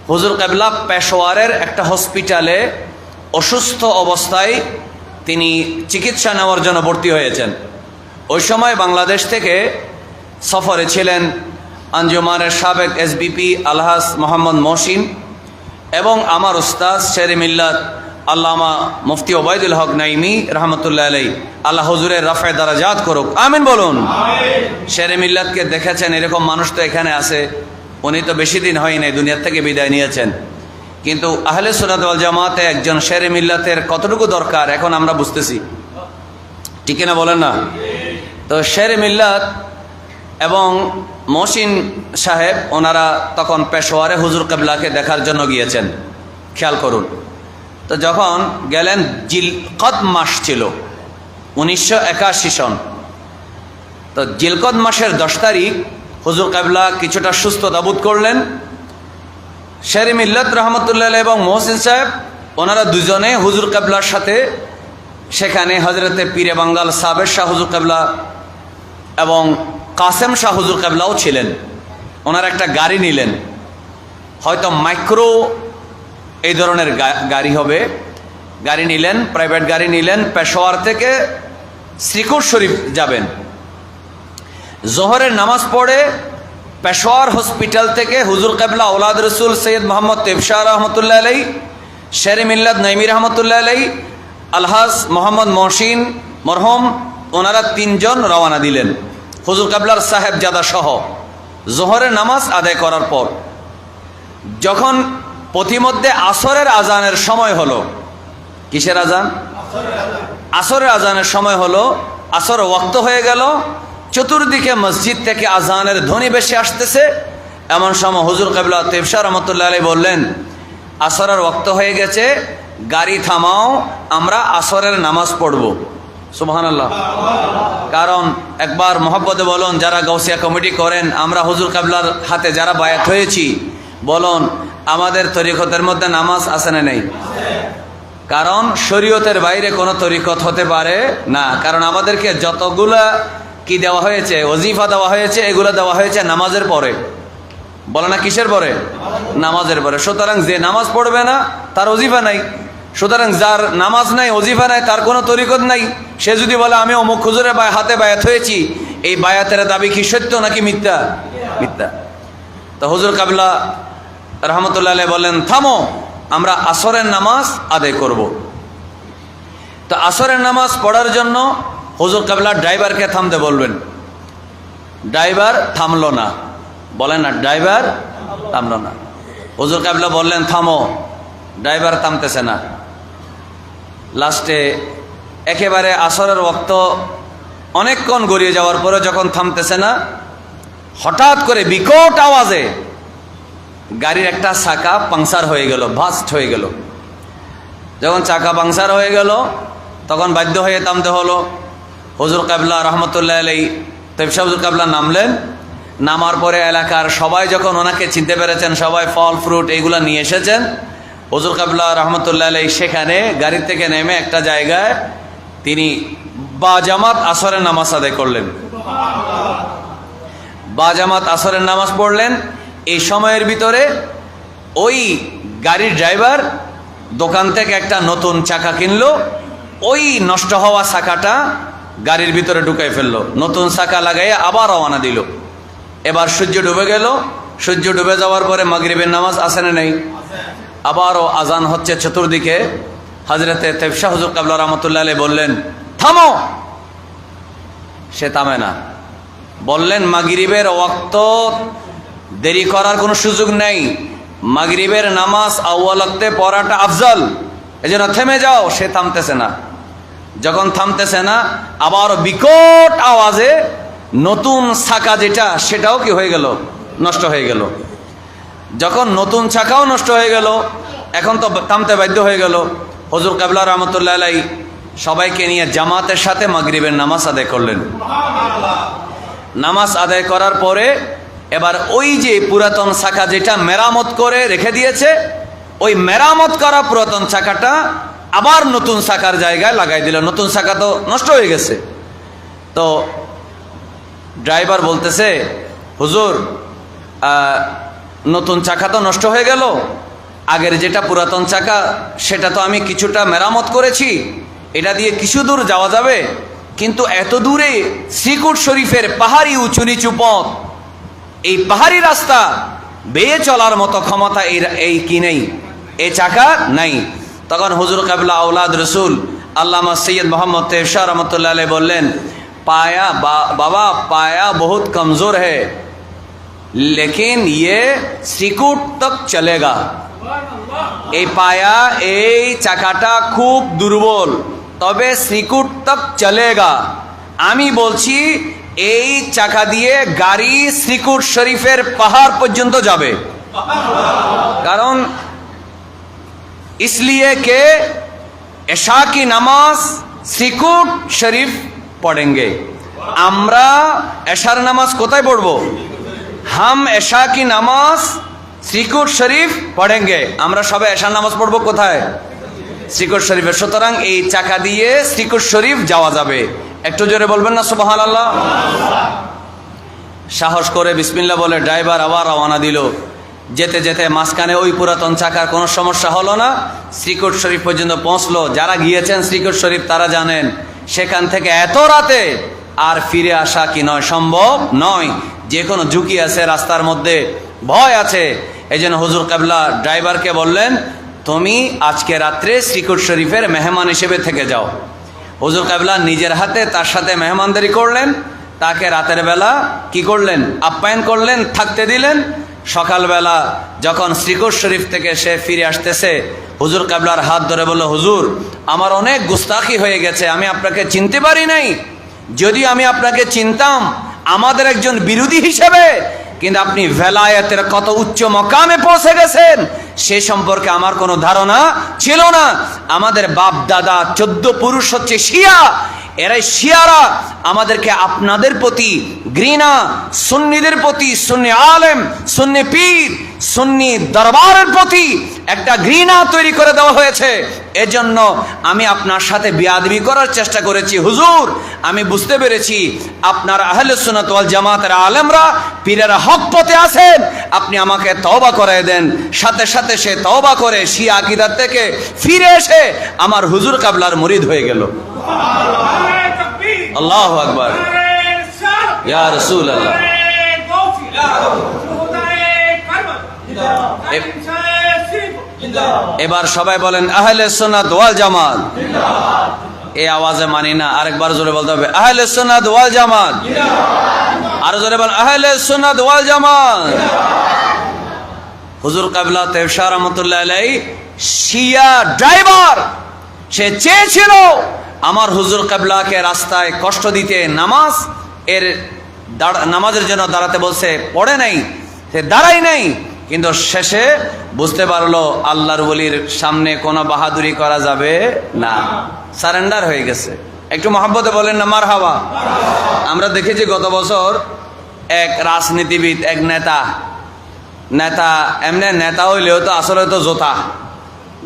হুজুর কিবলা পেশোয়ারের একটা হসপিটালে অসুস্থ অবস্থায় তিনি চিকিৎসা নেওয়ার জন্য ভর্তি হয়েছেন। ওই সময় বাংলাদেশ থেকে সফরে ছিলেন আঞ্জুমানের সাবেক এসবিপি আলহাজ মোহাম্মদ মহসিন এবং আমার উস্তাদ শেরে মিল্লাত আল্লামা মুফতি ওবায়দুল হক নাইমি রহমতুল্লাহ আলাই। আল্লাহ হুজুরের রাফায়ে দারাজাত করুক, আমিন বলুন। শেরে মিল্লাতকে দেখেছেন, এরকম মানুষ তো এখানে আছে। উনি তো বেশি দিন হয় নাই, দুনিয়ার থেকে বিদায় নিয়েছেন, কিন্তু আহলে সুন্নাত ওয়াল জামাতে একজন শেরে মিল্লাতের কতটুকু দরকার এখন আমরা বুঝতেছি, ঠিক না বলেন না? তো শেরে মিল্লাত এবং মহসিন সাহেব ওনারা তখন পেশোয়ারে হুজুর কিবলাকে দেখার জন্য গিয়েছেন। খেয়াল করুন, তো যখন গেলেন, জিলকদ মাস ছিল 1981 সন। তো জিলকদ মাসের 10 তারিখ হুজুর কিবলা কিছুটা সুস্থতা বোধ করলেন। শেরে মিল্লাত রহমতুল্লাহ এবং মহসিন সাহেব ওনারা দুজনে হুজুর কিবলার সাথে সেখানে হজরতে পীরে বাঙ্গাল সাবের শাহ হুজুর কিবলা এবং কাসেম শাহ হুজুর কিবলাও ছিলেন। ওনারা একটা গাড়ি নিলেন, হয়তো মাইক্রো এই ধরনের গাড়ি হবে, গাড়ি নিলেন, প্রাইভেট গাড়ি নিলেন। পেশোয়ার থেকে শ্রীকোট শরীফ যাবেন। জোহরের নামাজ পড়ে পেশোয়ার হসপিটাল থেকে হুজুর কিবলা আওলাদ রসুল সৈয়দ মোহাম্মদ তৈয়ব শাহ রহমতুল্লাহ আলাই, শেরে মিল্লাত নাইমি রহমতুল্লাহ আলাই, আলহাজ মোহাম্মদ মহসিন মরহুম, ওনারা 3 জন রওনা দিলেন হুজুর কিবলার সাহেবজাদা সহ। জোহরের নামাজ আদায় করার পর যখন পথিমধ্যে আসরের আজানের সময় হলো, কিসের আজান? আসরের আজানের সময় হলো, আসর ওয়াক্ত হয়ে গেল, চতুর্দিকে মসজিদ থেকে আজানের ধ্বনি বেশি আসতেছে। এমন সময় হুজুর কিবলা তৈয়ব শাহ রহমতুল্লাহ আলাই বললেন, আসরের ওয়াক্ত হয়ে গেছে, গাড়ি থামাও, আমরা আসরের নামাজ পড়ব। সুবহানাল্লাহ। কারণ একবার মহব্বতে বলুন, যারা গাউসিয়া কমিটি করেন, আমরা হুজুর কিবলার হাতে যারা বায়াত হয়েছি, বলুন আমাদের তরিকতের মধ্যে নামাজ আছে না নেই? কারণ শরীয়তের বাইরে কোনো তরিকত হতে পারে না। কারণ আমাদেরকে যতগুলা কি দেওয়া হয়েছে, ওজিফা দেওয়া হয়েছে, এগুলো দেওয়া হয়েছে নামাজের পরে। বলে না কিসের পরে? নামাজের পরে। সুতরাং যে নামাজ পড়বে না তার ওজিফা নাই। সুতরাং যার নামাজ নাই, ওজিফা নাই, তার কোনো তরিকত নাই। সে যদি বলে আমি অমুক হুজুরের হাতে বায়াত হয়েছি, এই বায়াতের দাবি কি সত্য নাকি মিথ্যা? মিথ্যা। তো হুজুর কিবলা রহমতুল্লাহ আলাইহি বলেন, থামো, আমরা আসরের নামাজ আদায় করব। তো আসরের নামাজ পড়ার জন্য হুজুর কিবলা ড্রাইভারকে থামতে বলবেন। ড্রাইভার থামলো না। বলেন না, ড্রাইভার থামলো না। হুজুর কিবলা বললেন, থামো, ড্রাইভার থামতেছে না। লাস্টে একেবারে আসরের ওয়াক্ত অনেকক্ষণ গড়িয়ে যাওয়ার পরে যখন থামতেছে না, হঠাৎ করে বিকট আওয়াজে গাড়ির একটা চাকা পাংচার হয়ে গেল, বাস্ট হয়ে গেল। যখন চাকা পাংচার হয়ে গেল, তখন বাধ্য হয়ে থামতে হলো। হুজুর কিবলা রহমতুল্লাহ আলাইহি তৈয়ব শাহ হুজুর কিবলা নামলেন, নামার পরে এলাকার সবাই যখন ওনাকে চিনতে পেরেছেন, সবাই ফল ফ্রুট এইগুলা নিয়ে এসেছেন, হুজুর কাবলা রহমতুল্লাহ আলাইহি সেখানে গাড়ি থেকে নেমে একটা জায়গায় তিনি বাজামাত আসরের নামাজ আদায় করলেন। বাজামাত আসরের নামাজ পড়লেন। এই সময়ের ভিতরে ওই গাড়ির ড্রাইভার দোকান থেকে একটা নতুন চাকা কিনলো, ওই নষ্ট হওয়া চাকাটা গাড়ির ভিতরে ঢুকাই ফেললো, নতুন চাকা লাগাইয়া আবার রওনা দিল। এবার সূর্য ডুবে গেল। সূর্য ডুবে যাওয়ার পরে মাগরিবের নামাজ আছে না নেই? আবারও আজান হচ্ছে চতুর্দিকে। হযরতে তেফশা হুজুর কাবলা রহমতুল্লাহ আলাইহি বললেন, থামো। সে থামে না। বললেন, মাগরিবের ওয়াক্ত দেরি করার কোনো সুযোগ নেই, মাগরিবের নামাজ আউয়াল ওয়াক্তে পড়াটা আফজল, এজন্য থেমে যাও। সে থামতেছে না। যখন থামতেছে না, আবার বিকট আওয়াজে নতুন চাকা যেটা সেটাও কি হয়ে গেল? নষ্ট হয়ে গেল। যখন নতুন চাকাও নষ্ট হয়ে গেল, এখন তো থামতে বাধ্য হয়ে গেল। হুজুর কাবলা রহমতুল্লাহ আলাইহি সবাইকে নিয়ে জামাতের সাথে মাগরিবের নামাজ আদায় করলেন। নামাজ আদায় করার পরে এবার ওই যে পুরাতন চাকা যেটা মেরামত করে রেখে দিয়েছে, ওই মেরামত করা পুরাতন চাকাটা আবার নতুন চাকার জায়গায় লাগাই দিল। নতুন চাকা তো নষ্ট হয়ে গেছে। তো ড্রাইভার বলতেছে, হুজুর নতুন চাকা তো নষ্ট হয়ে গেল, আগের যেটা পুরাতন চাকা সেটা তো আমি কিছুটা মেরামত করেছি, এটা দিয়ে কিছু দূর যাওয়া যাবে, কিন্তু এত দূরে শ্রীকুট শরীফের পাহাড়ি উঁচু নিচু পথ, এই পাহাড়ি রাস্তা বেয়ে চলার মতো ক্ষমতা এই কি নেই, এই চাকা নাই। তখন হুজুর কাবলা আওলাদ রসুল আল্লামা সৈয়দ মোহাম্মদ তেফশা রহমতুল্লাহ আলাইহি বললেন, पाया बाबा पाया बहुत कमजोर है, लेकिन ये श्रीकुट तक चलेगा। এই পায়া এই চাকাটা খুব দুর্বল, তবে শ্রীকুট তক চলেগা। আমি বলছি এই চাকা দিয়ে গাড়ি শ্রীকুট শরীফের পাহাড় পর্যন্ত যাবে। কারণ इसलिए के এশা की नमाज শ্রীকুট শরীফ পড়েंगे। আমরা এশার নামাজ কোথায় পড়বো? হাম এশা কি নামাজ শ্রীকুট শরীফ পড়েंगे। আমরা সবাই এশার নামাজ পড়বো কোথায়? শ্রীকুট শরীফে। সুতরাং এই চাকা দিয়ে শ্রীকুট শরীফ যাওয়া যাবে। একটু জোরে বলবেন না সুবহানাল্লাহ। সাহস করে বিসমিল্লাহ বলে ড্রাইভার আবার রওনা দিল। যেতে যেতে মাঝখানে ওই পুরাতন চাকার কোনো সমস্যা হলো না, শ্রীকুট শরীফ পর্যন্ত পৌঁছলো। যারা গিয়েছেন শ্রীকুট শরীফ তারা জানেন সেখান থেকে এত রাতে আর ফিরে আসা কি নয়, সম্ভব নয়। যে কোনো ঝুঁকি আছে, রাস্তার মধ্যে ভয় আছে। এই জন্য হুজুর কাবলা ড্রাইভারকে বললেন, তুমি আজকে রাত্রে শ্রীকুট শরীফের মেহমান হিসেবে থেকে যাও। হুজুর কাবলা নিজের হাতে তার সাথে মেহমানদারি করলেন। তাকে রাতের বেলা কি করলেন? আপ্যায়ন করলেন, থাকতে দিলেন। সকালবেলা যখন শ্রীকুট শরীফ থেকে সে ফিরে আসতেছে, হুজুর কাবলার হাত ধরে বলল, হুজুর আমার অনেক গুস্তাখি হয়ে গেছে, আমি আপনাকে চিনতে পারি নাই। যদি আমি আপনাকে চিনতাম আমাদের একজন বিরোধী হিসেবে, কিন্তু আপনি ভেলায়েতের কত উচ্চ মকামে পৌঁছে গেছেন সে সম্পর্কে আমার কোনো ধারণা ছিল না। আমাদের বাপ দাদা 14 পুরুষ হচ্ছে শিয়া, এরাই শিয়ারা আমাদেরকে আপনাদের প্রতি ঘৃণা, সুন্নিদের প্রতি, সুন্নি আলেম, সুন্নি পীর, সুন্নি দরবারের প্রতি একটা ঘৃণা তৈরি করে দেওয়া হয়েছে। এজন্য আমি আপনার সাথে বিয়াদবি করার চেষ্টা করেছি। হুজুর আমি বুঝতে পেরেছি আপনার আহলে সুন্নাত ওয়াল জামাতের আলেমরা পীরেরা হক পথে আছেন, আপনি আমাকে তওবা করায় দেন। সাথে সাথে সে তওবা করে শিয়া আকীদা থেকে ফিরে এসে আমার হুজুর কাবলার মুরিদ হয়ে গেল। আল্লাহু আকবার, ইয়া রাসূলুল্লাহ। এবার সবাই বলেন আহলে সুন্নাত ওয়াল জামাত। এই আওয়াজে মানি না, আরেকবার জোরে বলতে হবে আহলে সুন্নাত ওয়াল জামাত। আরো জোরে বলেন আহলে সুন্নাত ওয়াল জামাত। হুজুর কাবলা তেফশা রহমাতুল্লাহ আলাইহি শিয়া ড্রাইভার, সে চেয়েছিল আমার হুজুর কাবলাকে রাস্তায় কষ্ট দিতে, নামাজের জন্য দাঁড়াতে বলছে, পড়ে নাই, সে দাঁড়াই নাই। কিন্তু শেষে বুঝতে পারলো আল্লাহর ওলির সামনে কোনো বাহাদুরি করা যাবে না, সারেন্ডার হয়ে গেছে। একটু মহব্বতে বলেন না মারহাবা। আমরা দেখেছি গত বছর এক রাজনীতিবিদ, এক নেতা এমনি নেতা হইলেও তো আসলে তো জোতা।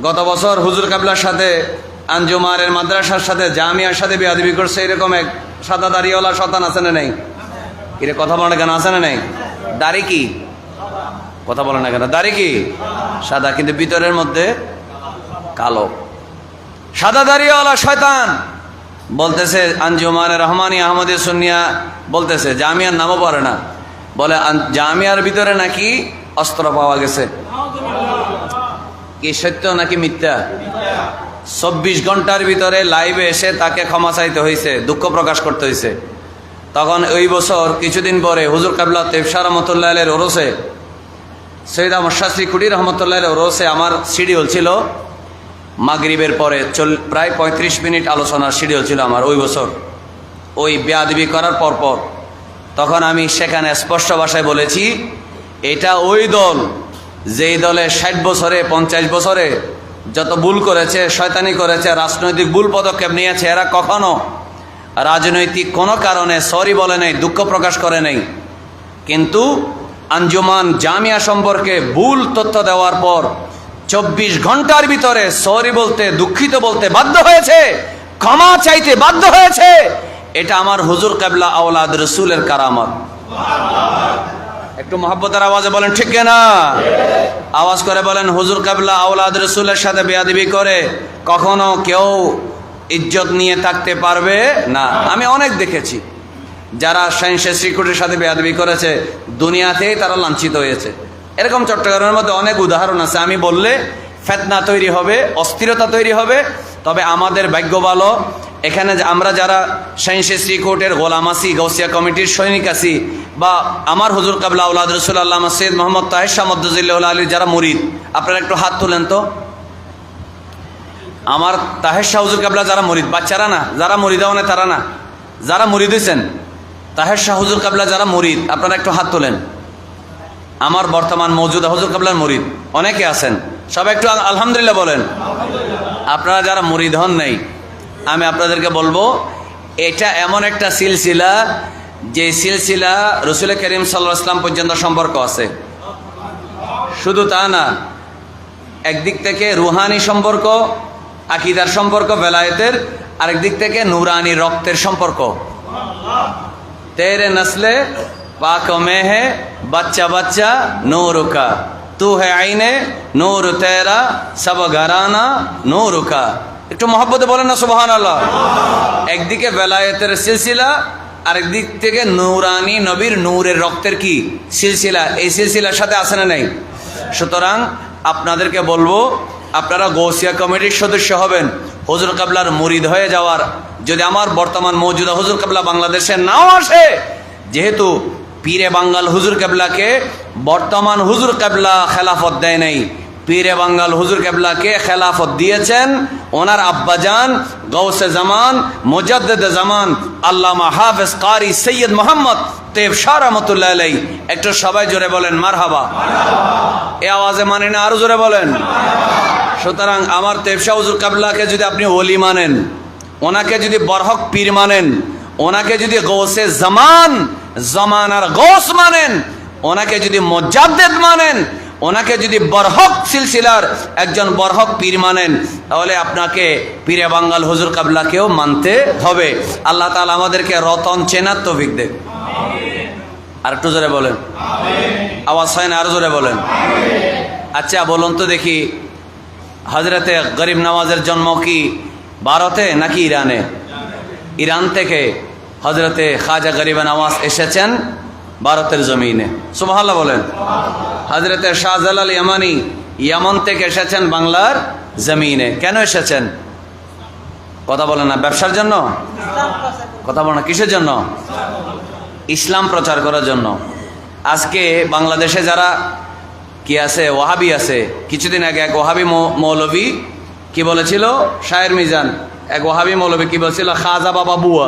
গত বছর হুজুর কাবলার সাথে আঞ্জুমানের মাদ্রাসার সাথে জামিয়ার সাথে বেয়াদবি করছে, এরকম এক সাদা দাড়িওয়ালা শতান আছে না নেই? এর কথা বলে না কেন, আছে না নেই? দাড়ি কি, কথা বলে না কেন? দাড়ি কি সাদা, কিন্তু ভিতরের মধ্যে কালো। সাদা দাড়িওয়ালা শয়তান বলতেছে আঞ্জুমানে রহমানি আহমদে সুন্নিয়া, বলতেছে জামিয়ার নামও পড়ে না, বলে জামিয়ার ভিতরে নাকি অস্ত্র পাওয়া গেছে। কি সত্য নাকি মিথ্যা? 24 ঘন্টার ভিতরে লাইভে এসে তাকে ক্ষমা চাইতে হয়েছে, দুঃখ প্রকাশ করতে হয়েছে। তখন ওই বছর কিছুদিন পরে হুজুর কাবলা তেফশা রহমতুল্লাহ আলের ওরসে, সৈয়দ আহমদ শাস্ত্রী খুঁটি রহমতুল্লাহ আলের ওরসে আমার শিডিউল ছিল মাগরিবের পরে প্রায় 35 মিনিট আলোচনার শিডিউল ছিল আমার ওই বছর, ওই বেয়াদবি করার পরপর। তখন আমি সেখানে স্পষ্ট ভাষায় বলেছি, এটা ওই দল যেই দলে 60 বছরে 50 বছরে যত ভুল করেছে, শয়তানি করেছে, রাজনৈতিক ভুল পদক্ষেপ নিয়েছে, এরা কখনো রাজনৈতিক কোনো কারণে সরি বলে নাই, দুঃখ প্রকাশ করে নাই। কিন্তু আঞ্জুমান জামিয়া সম্পর্কে ভুল তথ্য দেওয়ার পর 24 ঘন্টার ভিতরে সরি বলতে, দুঃখিত বলতে বাধ্য হয়েছে, ক্ষমা চাইতে বাধ্য হয়েছে। এটা আমার হুজুর কাবলা আওলাদ রসুলের কারামত। একটু মহব্বতের আওয়াজে বলেন ঠিক না? আওয়াজ করে বলেন, হুজুর কাবলা আওলাদ রসুলের সাথে বেয়াদবি করে কখনো কেউ ইজ্জত নিয়ে থাকতে পারবে না। আমি অনেক দেখেছি যারা সায়েন্সের সিকিউরিটির সাথে বেয়াদবি করেছে, দুনিয়াতেই তারা লাঞ্ছিত হয়েছে। এরকম চট্টগ্রামের মধ্যে অনেক উদাহরণ আছে। আমি বললে ফেতনা তৈরি হবে, অস্থিরতা তৈরি হবে। তবে আমাদের ভাগ্য ভালো, এখানে আমরা যারা সায়েন্সের সিকিউরিটির গোলাম আছি, গৌসিয়া কমিটির সৈনিক আছি, বা আমার হুজুর কাবলা আওলাদ রসুল আল্লামা সৈয়দ মোহাম্মদ তাহের শাহ মদ্দুজিল্লাহ আলীর যারা মুরিদ, আপনারা একটু হাত তুলেন তো। আমার তাহের শাহ হুজুর কাবলা যারা মুরিদ, বাচ্চারা না, যারা মুরিদ মানে তারা না, যারা মুরিদ হয়েছেন তাহের শাহ হুজুর কাবলা যারা মুরিদ, আপনারা একটু হাত তোলেন। আমার বর্তমান মৌজুদা হুজুর কাবলার মুরিদ অনেকে আছেন, সবাই একটু আলহামদুলিল্লাহ বলেন। আপনারা যারা মুরিদ হন নাই, আমি আপনাদেরকে বলবো, এটা এমন একটা সিলসিলা যে সিলসিলা রসুল করিম সাল্লাল্লাহু আলাইহি ওয়াসাল্লাম পর্যন্ত সম্পর্ক আছে। শুধু তা না, একদিক থেকে রুহানি সম্পর্ক, আকিদার সম্পর্ক, বেলায়েতের, আরেক দিক থেকে নুরানি রক্তের সম্পর্ক। তেরে নসলে পাক মে হে বাচ্চা বাচ্চা নূর কা, তু হে আইনে নূর তেরা সব ঘরানা নূর কা। একটু মহব্বতে বলেন না সুবহানাল্লাহ। একদিকে বেলায়েতের সিলসিলা, আরেক দিক থেকে নূরানি নবীর নূরের রক্তের কি সিলসিলা, এই সিলসিলার সাথে আছে না নাই? সুতরাং আপনাদেরকে বলবো, আপনারা গৌসিয়া কমিটির সদস্য হবেন, হুজুর কাবলার মুরিদ হয়ে যাওয়ার, যদি আমার বর্তমান মৌজুদা হুজুর কাবলা বাংলাদেশে নাও আসে, যেহেতু পীরে বাঙ্গাল হুজুর কাবলাকে বর্তমান হুজুর কাবলা খেলাফত দেয় নাই, পীরে বাঙ্গাল হুজুর কাবলাকে খেলাফত দিয়েছেন ওনার আব্বাজান গৌসে জামান মুজাদ্দিদে জামান আল্লামা হাফেজ কারি সৈয়দ মোহাম্মদ তেফশা রহমতুল্লাহ আলাইহি। একটু সবাই জোরে বলেন মারহাবা। এই আওয়াজে মানে না, আরো জোরে বলেন। সুতরাং আমার তেফশা হুজুর কাবলাকে যদি আপনি ওলি মানেন, ওনাকে যদি বরহক পীর মানেন, ওনাকে যদি গৌসে জামান জামানার গৌস মানেন, ওনাকে যদি মুজাদ্দিদ মানেন, ওনাকে যদি বরহক সিলসিলার একজন বরহক পীর মানেন, তাহলে আপনাকে পীরে বাঙ্গাল হুজুর কাবলাকেও মানতে হবে। আল্লাহ তাআলা আমাদেরকে রতন চেনার তৌফিক দেন। আর একটু জোরে বলেন, আওয়াজ হয় না, আরো জোরে বলেন। আচ্ছা বলুন তো দেখি, হজরতে গরিব নওয়াজের জন্ম কি ভারতে নাকি ইরানে? ইরান থেকে হজরতে খাজা গরিব নওয়াজ এসেছেন ভারতের জমিনে, সুবহানাল্লাহ বলেন। হজরতে শাহজালাল ইয়ামানি ইয়ামন থেকে এসেছেন বাংলার জমিনে। কেন এসেছেন? কথা বলেন না। ব্যবসার জন্য? কথা বলেন না। কিসের জন্য? ইসলাম প্রচার করার জন্য। আজকে বাংলাদেশে যারা কি আছে, ওয়াহাবি আছে। কিছুদিন আগে এক ওয়াহাবি মৌলবী কি বলেছিল, শায়ের মিজান, এক ওয়াহাবি মৌলবী কি বলেছিল, খাজা বাবা বুয়া।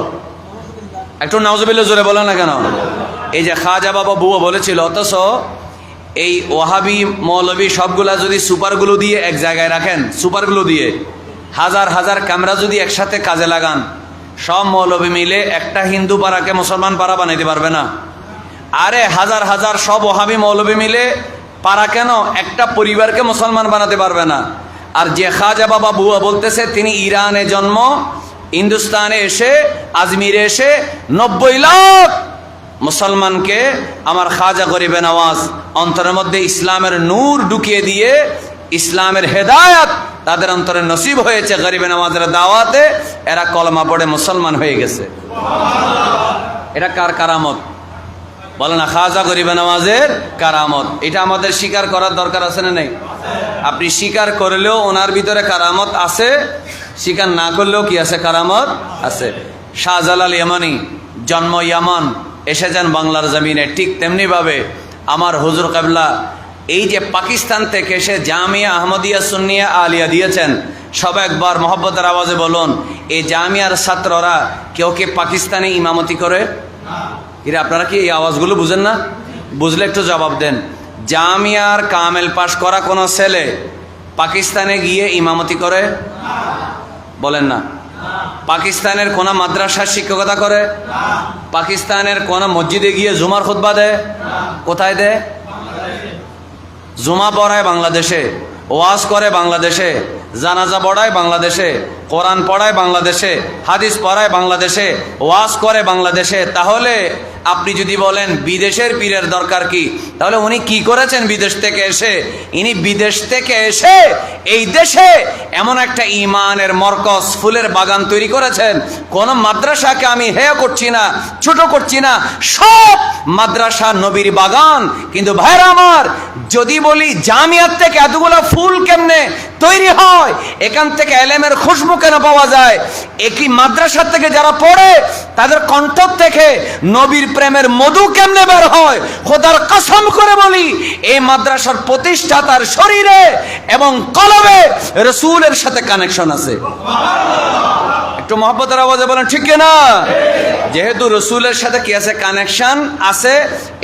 একটু নাউজুবিল্লাহ জোরে বলেন না কেন? এই যে খাজা বাবা বুয়া বলেছিল, অথচ এই ওয়াহাবি মৌলবী সবগুলা যদি সুপারগুলো দিয়ে এক জায়গায় রাখেন, সুপারগুলো দিয়ে হাজার হাজার ক্যামেরা যদি একসাথে কাজে লাগান, সব মৌলবী মিলে একটা হিন্দু পাড়াকে মুসলমান পাড়া বানাইতে পারবে না। আরে হাজার হাজার সব ওহাবি মৌলবি মিলে পারা কেন একটা পরিবারকে মুসলমান বানাতে পারবে না। আর যে খাজা বাবা বুয়া বলতেছে তিনি ইরানে জন্ম, হিন্দুস্তানে এসে আজমিরে এসে 90 লাখ মুসলমানকে আমার খাজা গরিবে নওয়াজ অন্তরের মধ্যে ইসলামের নূর ঢুকিয়ে দিয়ে ইসলামের হেদায়াত তাদের অন্তরে নসিব হয়েছে গরিবে নওয়াজের দাওয়াতে, এরা কলমা পড়ে মুসলমান হয়ে গেছে। এটা কার কারামত? বলে না, খাজা গরিবে নওয়াজের কারামত। এটা আমাদের স্বীকার করার দরকার আছে না নেই? আপনি স্বীকার করলেও ওনার ভিতরে কারামত আছে, স্বীকার না করলেও কি আছে? কারামত আছে। শাহজালাল ইয়ামানি, জন্ম ইয়ামান, এসেছেন বাংলার জমিনে। ঠিক তেমনিভাবে আমার হুজুর কেবলা এই যে পাকিস্তান থেকে এসে জামিয়া আহমদিয়া সুন্নিয়া আলিয়া দিয়েছেন, সব একবার মহব্বতের আওয়াজে বলুন, এই জামিয়ার ছাত্ররা কেউ কি পাকিস্তানে ইমামতি করে? আপনারা কি এই আওয়াজগুলো বুঝেন না? বুঝলে একটু জবাব দেন। জামিয়ার কামেল পাশ করা কোনো ছেলে পাকিস্তানে গিয়ে ইমামতি করে? বলেন না। পাকিস্তানের কোন মাদ্রাসার শিক্ষকতা করে? পাকিস্তানের কোন মসজিদে গিয়ে জুমার খুতবা দেয়? কোথায় দেয়? জুমা পড়ায় বাংলাদেশে, ওয়াজ করে বাংলাদেশে, জানাজা পড়ায় বাংলাদেশে, কোরআন পড়ায় বাংলাদেশে, হাদিস পড়ায় বাংলাদেশে, ওয়াজ করে বাংলাদেশে। তাহলে আপনি যদি বলেন বিদেশের পীরের দরকার কি, তাহলে উনি কি করেছেন বিদেশ থেকে এসে? ইনি বিদেশ থেকে এসে এই দেশে এমন একটা ইমানের মরকজ, ফুলের বাগান তৈরি করেছেন। কোন মাদ্রাসাকে আমি হেয় করছি না, ছোট করছি না, সব মাদ্রাসা নবীর বাগান। কিন্তু ভাইরা আমার, যদি বলি জামিয়াত থেকে এতগুলো ফুল কেমনে তৈরি হয়, এখান থেকে এলেমের খুশবু কেন পাওয়া যায়, একই মাদ্রাসা থেকে যারা পড়ে তাদের কণ্ঠ থেকে নবীর প্রেমের মধু কেমনে বের হয়, খোদার কসম করে বলি এই মাদ্রাসার প্রতিষ্ঠাতার শরীরে এবং কলবে রাসূলের সাথে কানেকশন আছে। একটু মহব্বতের আওয়াজে বলেন ঠিক কিনা? যেহেতু রাসূলের সাথে কি আছে? কানেকশন আছে।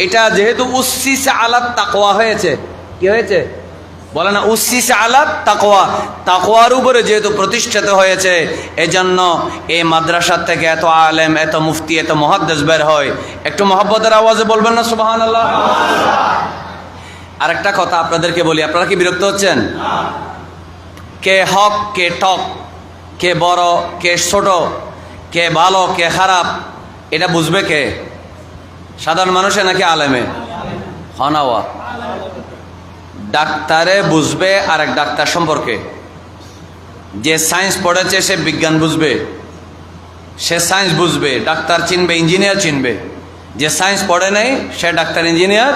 এটা যেহেতু উসসিসা আলাত তাকওয়া হয়েছে, কি হয়েছে? বলে না, উসসিসা আলাত তাকওয়া, তাকওয়ার উপরে যেহেতু প্রতিষ্ঠিত হয়েছে, এজন্য এই মাদ্রাসা থেকে এত আলেম, এত মুফতি, এত মুহাদ্দিস বের হয়। একটু মহব্বতের আওয়াজে বলবেন না সুবহানাল্লাহ? আরেকটা কথা আপনাদেরকে বলি, আপনারা কি বিরক্ত হচ্ছেন? কে হক কে ঠক, কে বড় কে ছোট, কে ভালো কে খারাপ, এটা বুঝবে কে? সাধারণ মানুষে নাকি আলেমে? হনাওয়া ডাক্তারে বুঝবে আরেক ডাক্তার সম্পর্কে। যে সায়েন্স পড়েছে সে বিজ্ঞান বুঝবে, সে সায়েন্স বুঝবে, ডাক্তার চিনবে, ইঞ্জিনিয়ার চিনবে। যে সায়েন্স পড়ে নাই সে ডাক্তার ইঞ্জিনিয়ার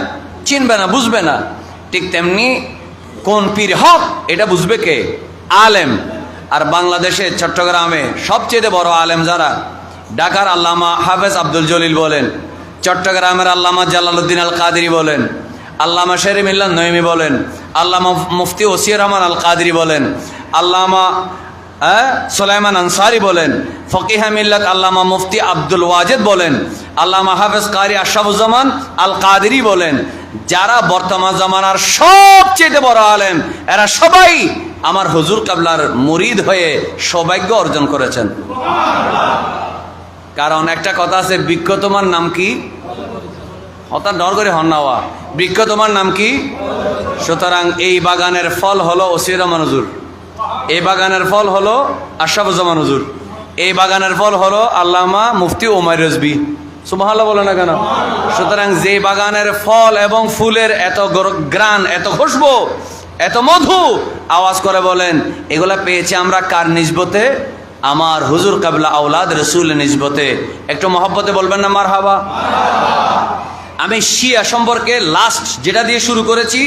চিনবে না, বুঝবে না। ঠিক তেমনি কোন পীর হক এটা বুঝবে কে? আলেম। আর বাংলাদেশে চট্টগ্রামে সবচেয়ে বড় আলেম যারা, ঢাকার আল্লামা হাফেজ আব্দুল জলিল বলেন, চট্টগ্রামের আল্লামা জালালউদ্দিন আল কাদেরী বলেন, আল্লামা শেরে মিল্লাত নঈমি বলেন, আল্লামা মুফতি ওসির রহমান আল কাদেরী বলেন, আল্লামা সুলাইমান আনসারী বলেন, ফকিহ মিল্লাত আল্লামা মুফতি আব্দুল ওয়াজেদ বলেন, আল্লামা হাফেজ কারি আশরাফুজ্জামান আল কাদেরী বলেন, যারা বর্তমান জামানার সবচেয়ে বড় আলেম, এরা সবাই আমার হুজুর কাবলার মুরিদ হয়ে সৌভাগ্য অর্জন করেছেন। কারণ একটা কথা আছে, বৃক্ষ তোমার নাম কি? হঠাৎ ডর করে হন্নাওয়া, বৃক্ষ তোমার নাম কি? সুতরাং এই বাগানের ফল হলো ওসির রহমান হুজুর, এই বাগানের ফল হলো আশরাফুজ্জামান হুজুর, এই বাগানের ফল হলো আল্লামা মুফতি ওমর রিজভী। সুবহানাল্লাহ বলে না কেন? সুতরাং যে বাগানের ফল এবং ফুলের এত গ্রান, এত খুশবু, এত মধু, আওয়াজ করে বলেন এগুলা পেয়েছি আমরা কার নিসবতে? আমার হুজুর কাবলা আওলাদ রাসূলের নিসবতে। একটু মহব্বতে বলবেন না মারহাবা? আমি শিয়া সম্পর্কে লাস্ট যেটা দিয়ে শুরু করেছি,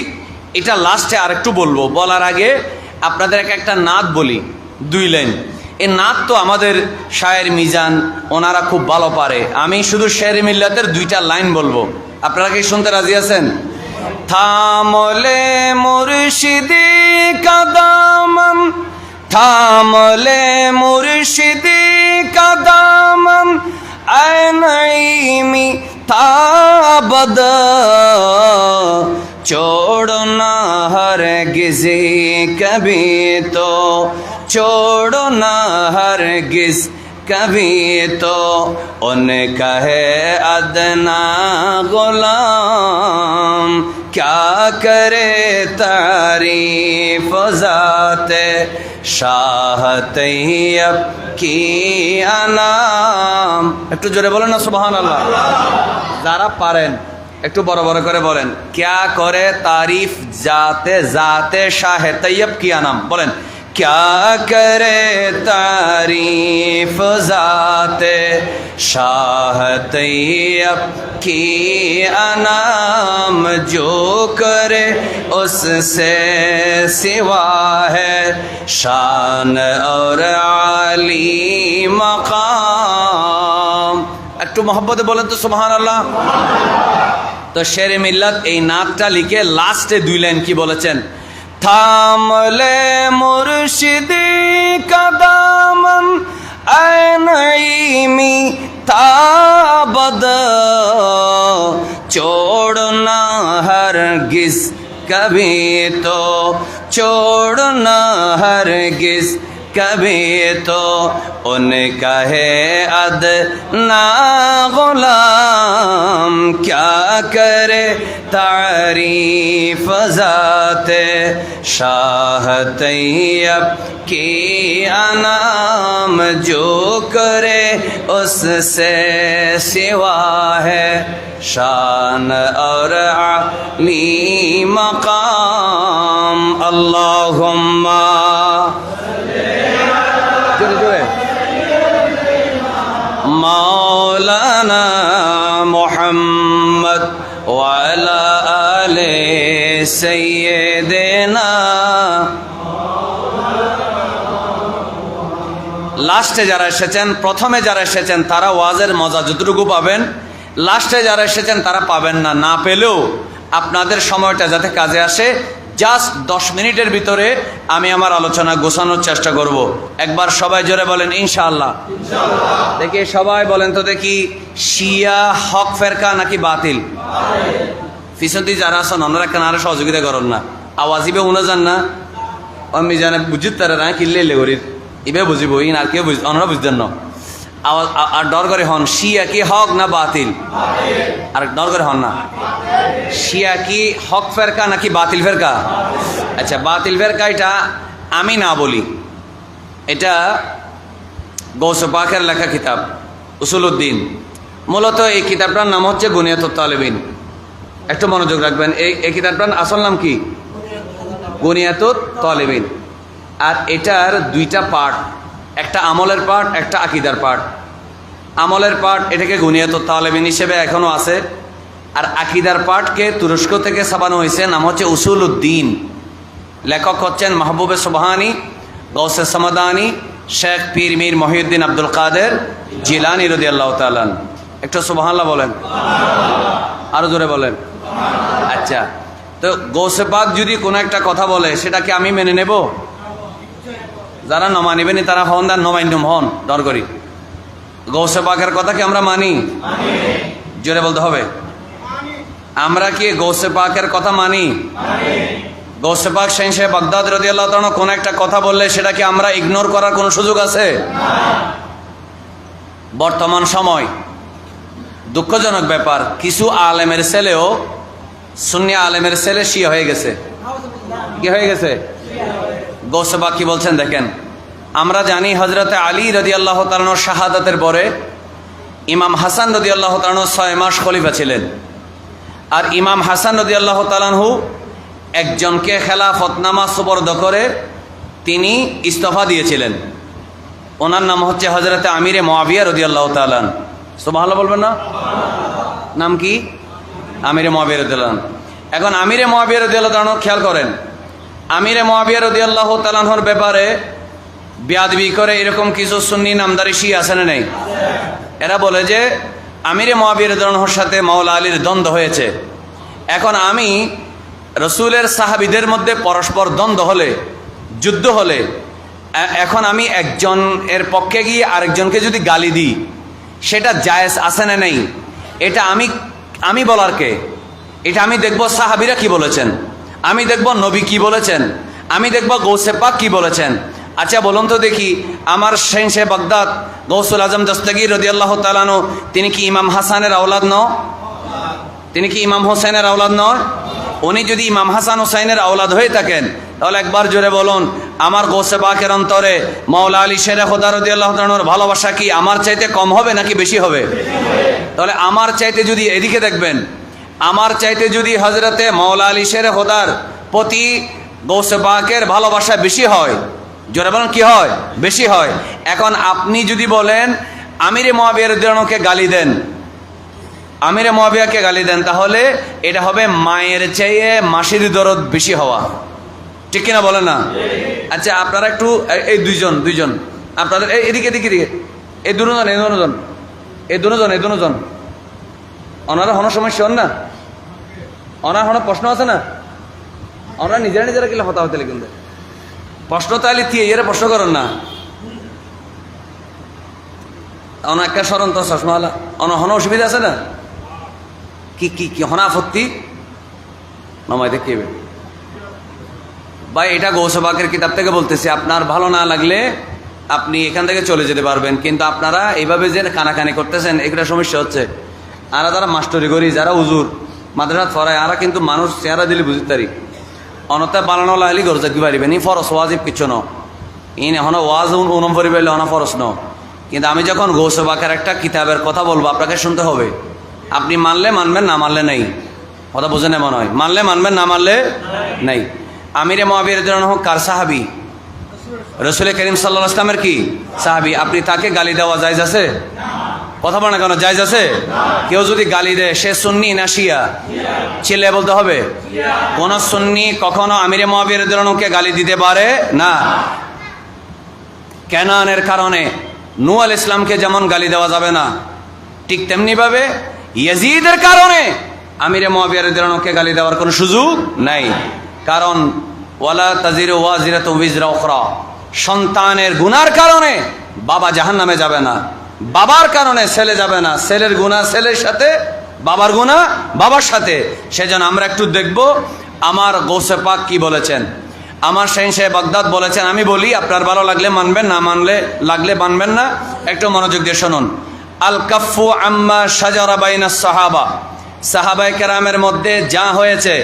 এটা লাস্টে আরেকটু বলবো। বলার আগে আপনাদের একটা নাত বলি, 2 লাইন। এই নাত তো আমাদের শায়ের মিজান ওনারা খুব ভালো পারে। আমি শুধু শেরে মিল্লাতের 2টা লাইন বলবো, আপনারা কি শুনতে রাজি আছেন? থামলে মুর্শিদি কদমম, থামলে মুর্শিদি কদমম, আইনাইমি ताबद छोड़ना हरगिज़ कभी तो छोड़ना हरगिज़ कभी तो उनका है अदना गुलाम क्या करे तारीफ ज़ाते शाह तैयब की अनाम। একটু জোরে বলেন না সুবহানাল্লাহ। যারা পারেন একটু বড় বড় করে বলেন, क्या करे तारीफ जाते जाते शाह तैयब की अनाम। বলেন, क्या करे तारीफ जाते शाह तैयब की अनाम जो करे उससे सिवा है शान और आली मकाम। একটু মহব্বতে বলেন তো সুবহানাল্লাহ। তো শেরে মিল্লাত এই নাতটা লিখে লাস্টে 2 লাইন কি বলেছেন, थामले मुर्शिदी का दामन ऐ नईमी ताबद छोड़ना हरगिज कभी तो छोड़ना हरगिज कभी तो उनका है अदना गुलाम क्या करे तारीफ ज़ाते शाह तैयब की अनाम जो करे उससे सिवा है शान और आली मकाम। अल्लाहुम्मा मौलाना मुहम्मद वाला आले सैयदना। লাস্টে যারা এসেছেন, প্রথমে যারা এসেছেন তারা ওয়াজের মজা যতটুকু পাবেন, লাস্টে যারা এসেছেন তারা পাবেন না। না পেলেও আপনাদের সময়টা যাতে কাজে আসে, জাস্ট 10 মিনিটের ভিতরে আমি আমার আলোচনা গোছানোর চেষ্টা করব। একবার সবাই জোরে বলেন ইনশাআল্লাহ। দেখি সবাই বলেন তো দেখি, শিয়া হক ফেরকা নাকি বাতিল? ফিসন্তি যারা আছেন ওনারা কেন আরো সহযোগিতা করেন না? আওয়াজিবে উনা যান না, আমি জানে বুঝিত তারা না কিনলে লেগরির ইবে বুঝিব ইন আর কেউ ওনারা বুঝতেন না। আওয়াজ আর ডর করে হন, শিয়া কি হক না বাতিল? আর ডর করে হন না, শিয়া কি হক ফেরকা নাকি বাতিল ফেরকা? আচ্ছা, বাতিল ফেরকা এটা আমি না বলি, এটা গৌসে পাকের লেখা কিতাব উসুলউদ্দিন। মূলত এই কিতাবটার নাম হচ্ছে গুনিয়াতুত তালেবিন। একটু মনোযোগ রাখবেন, এই কিতাবটার আসল নাম কি? গুনিয়াতুত তালেবিন। আর এটার 2টা পার্ট, একটা আমলের পার্ট, একটা আকীদার পার্ট। আমলের পার্ট এটাকে গুনিয়াতুত তালেবিন হিসেবে এখনো আছে, আর আকীদার পার্টকে তুরস্ক থেকে ছাপানো হয়েছে, নাম হচ্ছে উসুলউদ্দিন। লেখক হচ্ছেন মাহবুবে সুবহানি, গৌসে সামাদানি, শেখ পীর মীর মহিউদ্দিন আব্দুল কাদের জিলানী রাদিয়াল্লাহু তাআলা। একটু সুবহানাল্লাহ বলেন, আরো জোরে বলেন। আচ্ছা, তো গৌসে পাক যদি কোনো একটা কথা বলে সেটাকে আমি মেনে নেব? যারা নমানিবেন তারা হন আর নমাইন্যম হন, ডর করি। গৌসে পাকের কথা কি আমরা মানি? জোরে বলতে হবে। আমরা কি গৌসে পাকের কথা মানি? গৌসে পাক শাহ বাগদাদ রাদিয়াল্লাহু তাআলা কোন একটা কথা বললে সেটা কি আমরা ইগনোর করার কোনো সুযোগ আছে? বর্তমান সময় দুঃখজনক ব্যাপার, কিছু আলেমের ছেলেও, সুন্নি আলেমের ছেলে শিয়া হয়ে গেছে। কি হয়ে গেছে? গৌসে পাক কি বলছেন দেখেন, আমরা জানি হযরতে আলী রাদিয়াল্লাহু তাআলার শাহাদাতের পরে ইমাম হাসান রাদিয়াল্লাহু তাআলা 6 মাস খলিফা ছিলেন। আর ইমাম হাসান রাদিয়াল্লাহু তাআলা একজনকে খেলাফতনামা সুপর্দ করে তিনি ইস্তফা দিয়েছিলেন। ওনার নাম হচ্ছে হযরতে আমিরে মুআবিয়া রাদিয়াল্লাহু তাআলা। সুবহানাল্লাহ বলবেন না? নাম কি? আমিরে মুআবিয়া রাদিয়াল্লাহু। এখন আমিরে মুআবিয়া রাদিয়াল্লাহু তাআলা খেয়াল করেন, আমিরে মুআবিয়া রাদিয়াল্লাহু তাআলার ব্যাপারে বেয়াদবি করে এরকম কিছু সুন্নি নামদারি শিয়া আছে না নেই? এরা বলে যে আমিরে মুআবিয়া রাদিয়াল্লাহুর সাথে মাওলা আলীর দ্বন্দ্ব হয়েছে। এখন আমি রসুলের সাহাবীদের মধ্যে পরস্পর দ্বন্দ্ব হলে, যুদ্ধ হলে, এখন আমি একজনের পক্ষে গিয়ে আরেকজনকে যদি গালি দিই সেটা জায়েজ আছে না নেই? এটা আমি বলার কে? এটা আমি দেখব সাহাবীরা কি বলেছেন, আমি দেখব নবী কি বলেছেন, আমি দেখব গৌসে পাক কি বলেছেন, আচ্ছা বলুন তো দেখি, আমার শেখ বাগদাদ গৌসুল আজম দস্তগীর রাদিয়াল্লাহু তাআলা আনহু তিনি কি ইমাম হাসানের আওলাদ নয়? তিনি কি ইমাম হোসেনের আওলাদ নয়? উনি যদি ইমাম হাসান হোসাইনের আওলাদ হয়ে থাকেন তাহলে একবার জোরে বলুন, আমার গৌসে পাকের অন্তরে মাওলা আলী শেরে খোদা রাদিয়াল্লাহু তাআলা আনহুর ভালোবাসা কি আমার চাইতে কম হবে নাকি বেশি হবে? তাহলে আমার চাইতে যদি, এদিকে দেখবেন, আমার চাইতে যদি হযরতে মাওলা আলী শেরে খোদার প্রতি গৌসে পাকের ভালোবাসা বেশি হয়, জোরে বলুন কি হয়? বেশি হয়। এখন আপনি যদি বলেন আমিরে মুয়াবিয়া রাদিয়াল্লাহু আনহুকে গালি দেন, আমিরে মুয়াবিয়াকে গালি দেন, তাহলে এটা হবে মায়ের চেয়ে মাসির দরদ বেশি হওয়া, ঠিক কিনা বলেন না? আচ্ছা আপনারা একটু এই দুইজন আপনাদের এদিকে এই দুজন ওনারা হন সমস্যা হন না, ওনার হন প্রশ্ন আছে না, ওনারা নিজেরা কিলা হতা হতে কিন্তু প্রশ্ন তাহলে এরা প্রশ্ন করেন না। ওনা একটা স্মরণ তো চশমাওয়ালা, হন অসুবিধা আছে না? কি হন আপত্তি নমাই দেখবে ভাই, এটা গৌসে পাকের কিতাব থেকে বলতেছি। আপনার ভালো না লাগলে আপনি এখান থেকে চলে যেতে পারবেন, কিন্তু আপনারা এইভাবে যে কানাকানি করতেছেন এগুলো সমস্যা হচ্ছে। আর যারা মাস্টরি করি, যারা হুজুর মাদ্রাসাত পড়ায়, আরা কিন্তু মানুষ চেহারা দিলে বুঝতে পারি অনতে বানানো লাগলি গরজা কি পারিবেন, ই ফরস ওয়াজিব কিছু ন, ইন এখন ওয়াজ উনম পরি পারলে অনা ফরস ন। কিন্তু আমি যখন গৌসে পাকের একটা কিতাবের কথা বলবো আপনাকে শুনতে হবে, আপনি মানলে মানবেন, না মানলে নেই। কথা বোঝেন এমন হয়, মানলে মানবেন, না মানলে নেই। আমিরে মুয়াবিয়া রাদিয়াল্লাহু আনহু কার সাহাবী? রাসূল করিম সাল্লাল্লাহু আলাইহি ওয়াসাল্লামের কি সাহাবী। আপনি তাকে গালি দেওয়া জায়েজ আছে? কথা বলেন না কেন, জায়েজ আছে? কেউ যদি গালি দেয় সে সুন্নি না শিয়া, ছেলে বলতে হবে। কোন সুন্নি কখনো আমিরে মুয়াবিয়া রাদিয়াল্লাহু আনহুকে গালি দিতে পারে না। কেনানের কারণে নূহ আলাইহিস সালামকে যেমন গালি দেওয়া যাবে না, ঠিক তেমনি ভাবে ইয়াজিদের কারণে আমিরে মুয়াবিয়া রাদিয়াল্লাহু আনহুকে গালি দেওয়ার কোনো সুযোগ নাই। কারণ ওয়ালা তাজিরু ওয়াজিরাতুন বিজরা উখরা, সন্তানের গুনার কারণে বাবা জাহান্নামে যাবে না, বাবার কারণে ছেলে যাবে না, ছেলের গুনাহ ছেলের সাথে, বাবার গুনাহ বাবার সাথে। সেজন্য আমরা একটু দেখব আমার গৌসে পাক কি বলেছেন। আমার শেখ বাগদাদ বলেছেন, আমি বলি, আপনার ভালো লাগলে মানবেন, না মানলে লাগলে মানবেন না, একটু মনোযোগ দিয়ে শুনুন। আল কাফু আম্মা শাজারা বাইনাস সাহাবা, সাহাবায়ে কেরামের মধ্যে যা হয়েছে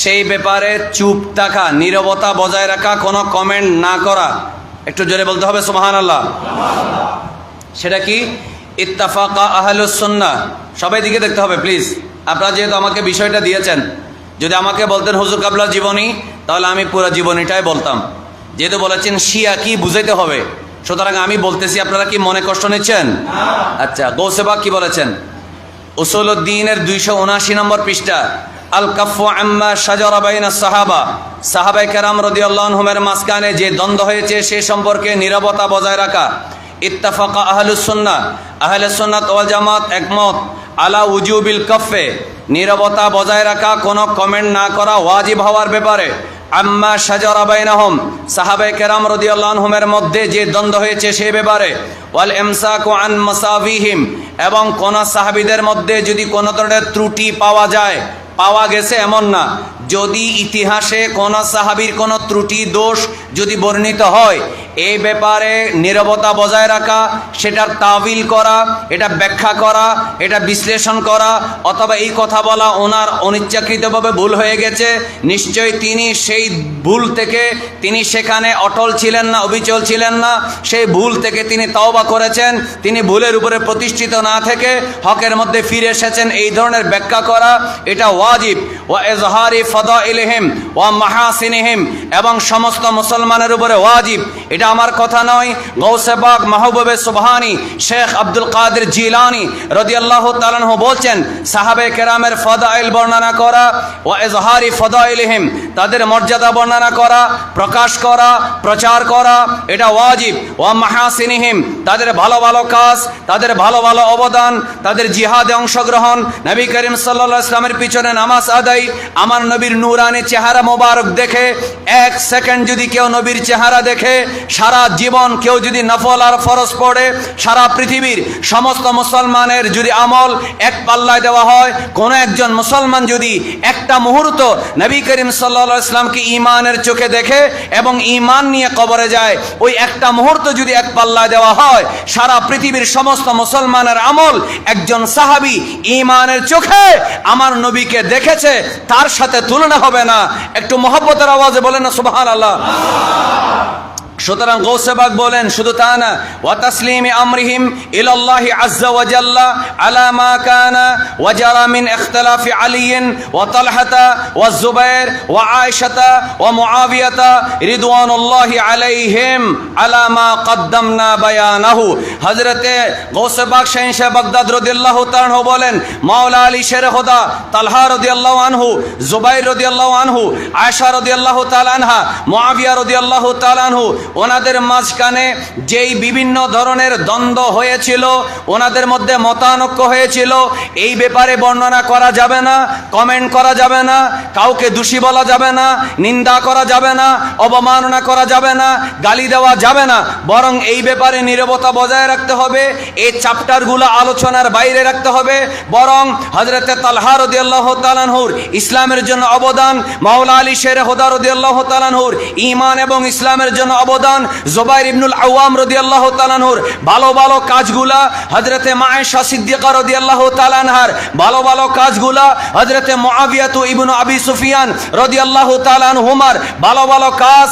সেই ব্যাপারে চুপ থাকা, নীরবতা বজায় রাখা, কোনো কমেন্ট না করা। একটু জোরে বলতে হবে সুবহানাল্লাহ। সেটা কি? ইত্তাফাকা আহলুস সুন্নাহ। সবাই দিকে দেখতে হবে প্লিজ। আপনারা যেহেতু আমাকে বিষয়টা দিয়েছেন, যদি আমাকে বলতেন হুজুর কাবলার জীবনী, তাহলে আমি পুরো জীবনীটাই বলতাম। যেহেতু বলেছেন শিয়া কি বুঝাইতে হবে, সুতরাং আমি বলতেছি, আপনারা কি মনে কষ্ট নিচ্ছেন? আচ্ছা, গৌসে পাক কি বলেছেন? উসুলুদ্দিনের 279 নম্বর পৃষ্ঠা, আল কাফু আম্মা শাজারা বাইনাস সাহাবা, সাহাবায়ে কেরাম রাদিয়াল্লাহু আনহুমের মাঝখানে যে দ্বন্দ্ব হয়েছে সে সম্পর্কে নীরবতা বজায় রাখা। ইত্তাফাকা আহলুস সুন্নাহ, আহলে সুন্নাত ওয়াল জামাত একমত আলা উজুবিল কাফে, নীরবতা বজায় রাখা, কোনো কমেন্ট না করা ওয়াজিব হওয়ার ব্যাপারে। আম্মা শাজারা বাইনাহুম, সাহাবায়ে কেরাম রাদিয়াল্লাহু আনহুমের মধ্যে যে দ্বন্দ্ব হয়েছে সেই ব্যাপারে। ওয়াল ইমসাকু আন মাসাবিহিম, এবং কোন সাহাবীদের মধ্যে যদি কোনো ধরনের ত্রুটি পাওয়া যায়, পাওয়া গেছে এমন না, যদি ইতিহাসে কোন সাহাবীর কোনো ত্রুটি দোষ যদি বর্ণিত হয়, এই ব্যাপারে নীরবতা বজায় রাখা, সেটার তাবিল করা, এটা ব্যাখ্যা করা, এটা বিশ্লেষণ করা, অথবা এই কথা বলা ওনার অনিচ্ছাকৃতভাবে ভুল হয়ে গেছে, নিশ্চয়ই তিনি সেই ভুল থেকে তিনি সেখানে অটল ছিলেন না, অবিচল ছিলেন না, সেই ভুল থেকে তিনি তওবা করেছেন, তিনি ভুলের উপরে প্রতিষ্ঠিত না থেকে হকের মধ্যে ফিরে এসেছেন, এই ধরনের ব্যাখ্যা করা এটা ওয়াজিব। ওয়া ইজহারি ফাদাইলিহিম ওয়া মাহাসিনিহিম, এবং সমস্ত মুসলমানের উপরে ওয়াজিব। এটা আমার কথা নয়, গৌসে পাক মাহবুবে সুবহানী শেখ আব্দুল কাদের জিলানী রাদিয়াল্লাহু তাআলা আনহু বলছেন, সাহাবায়ে কেরামের ফাদাইল বর্ণনা করা, ওয়া ইজহারি ফাদাইলিহিম, তাদের মর্যাদা বর্ণনা করা, প্রকাশ করা, প্রচার করা, এটা ওয়াজিব। ওয়া মাহাসিনিহিম, তাদের ভালো ভালো কাজ, তাদের ভালো ভালো অবদান, তাদের জিহাদে অংশগ্রহণ, নবী করিম সাল্লাল্লাহু আলাইহি ওয়াসাল্লামের পিছনে নামাজ আদায়, আমার নবী নবীর নূরানি চেহারা মোবারক দেখে, 1 সেকেন্ড যদি কেউ নবীর চেহারা দেখে, সারা জীবন কেউ যদি নফল আর ফরজ পড়ে, সারা পৃথিবীর সমস্ত মুসলমানের যদি আমল এক পাল্লায় দেওয়া হয়, কোন একজন মুসলমান যদি একটা মুহূর্ত নবী করিম সাল্লাল্লাহু আলাইহি ওয়াসাল্লামকে ঈমানের চোখে দেখে এবং ঈমান নিয়ে কবরে যায়, ওই একটা মুহূর্ত যদি এক পাল্লায় দেওয়া হয়, সারা পৃথিবীর সমস্ত মুসলমানের আমল একজন সাহাবী ঈমানের চোখে আমার নবীকে দেখেছে তার সাথে তুলনা হবে না। একটু মহব্বতের আওয়াজে বলেন না সুবহানাল্লাহ। সুতরাং গৌসে পাক বলেন শুধু তা না, ওয়া তাসলিমি আমরিহিম ইলাল্লাহি আযজা ওয়া জাল্লা আলা মা কানা ওয়া জারা মিন ইখতিলাফি আলিয়্যিন ওয়া তালহাতা ওয়া যুবাইর ওয়া আয়েশাতা ওয়া মুআবিয়াতা রিদওয়ানুল্লাহি আলাইহিম আলা মা কদ্দামনা বায়ানাহু। হযরতে গৌসে পাক শাহ বাগদাদ রাদিয়াল্লাহু তাআলা আনহু বলেন, মাওলা আলী শেরে খোদা তালহা রাদিয়াল্লাহু আনহু, যুবাইর রাদিয়াল্লাহু আনহু, আয়েশা রাদিয়াল্লাহু তাআলা আনহা, মুআবিয়া রাদিয়াল্লাহু তাআলা আনহু, ওনাদের মাঝখানে যেই বিভিন্ন ধরনের দ্বন্দ্ব হয়েছিল, ওনাদের মধ্যে মতানৈক্য হয়েছিল, এই ব্যাপারে বর্ণনা করা যাবে না, কমেন্ট করা যাবে না, কাউকে দোষী বলা যাবে না, নিন্দা করা যাবে না, অবমাননা করা যাবে না, গালি দেওয়া যাবে না, বরং এই ব্যাপারে নীরবতা বজায় রাখতে হবে, এই চ্যাপ্টারগুলো আলোচনার বাইরে রাখতে হবে। বরং হযরতে তালহা রাদিয়াল্লাহু তাআলা আনহুর ইসলামের জন্য অবদান, মাওলা আলী শেরে খোদা রাদিয়াল্লাহু তাআলা আনহুর ঈমান এবং ইসলামের জন্য অবদান, জুবাইর ইবনুল আওয়াম রাদিয়াল্লাহু তাআলা আনহুর ভালো ভালো কাজগুলা, হযরতে আয়েশা সিদ্দিকা রাদিয়াল্লাহু তাআলা আনহার ভালো ভালো কাজগুলা, হযরতে মুআবিয়া ইবনে আবি সুফিয়ান রাদিয়াল্লাহু তাআলা আনহুমার ভালো ভালো কাজ,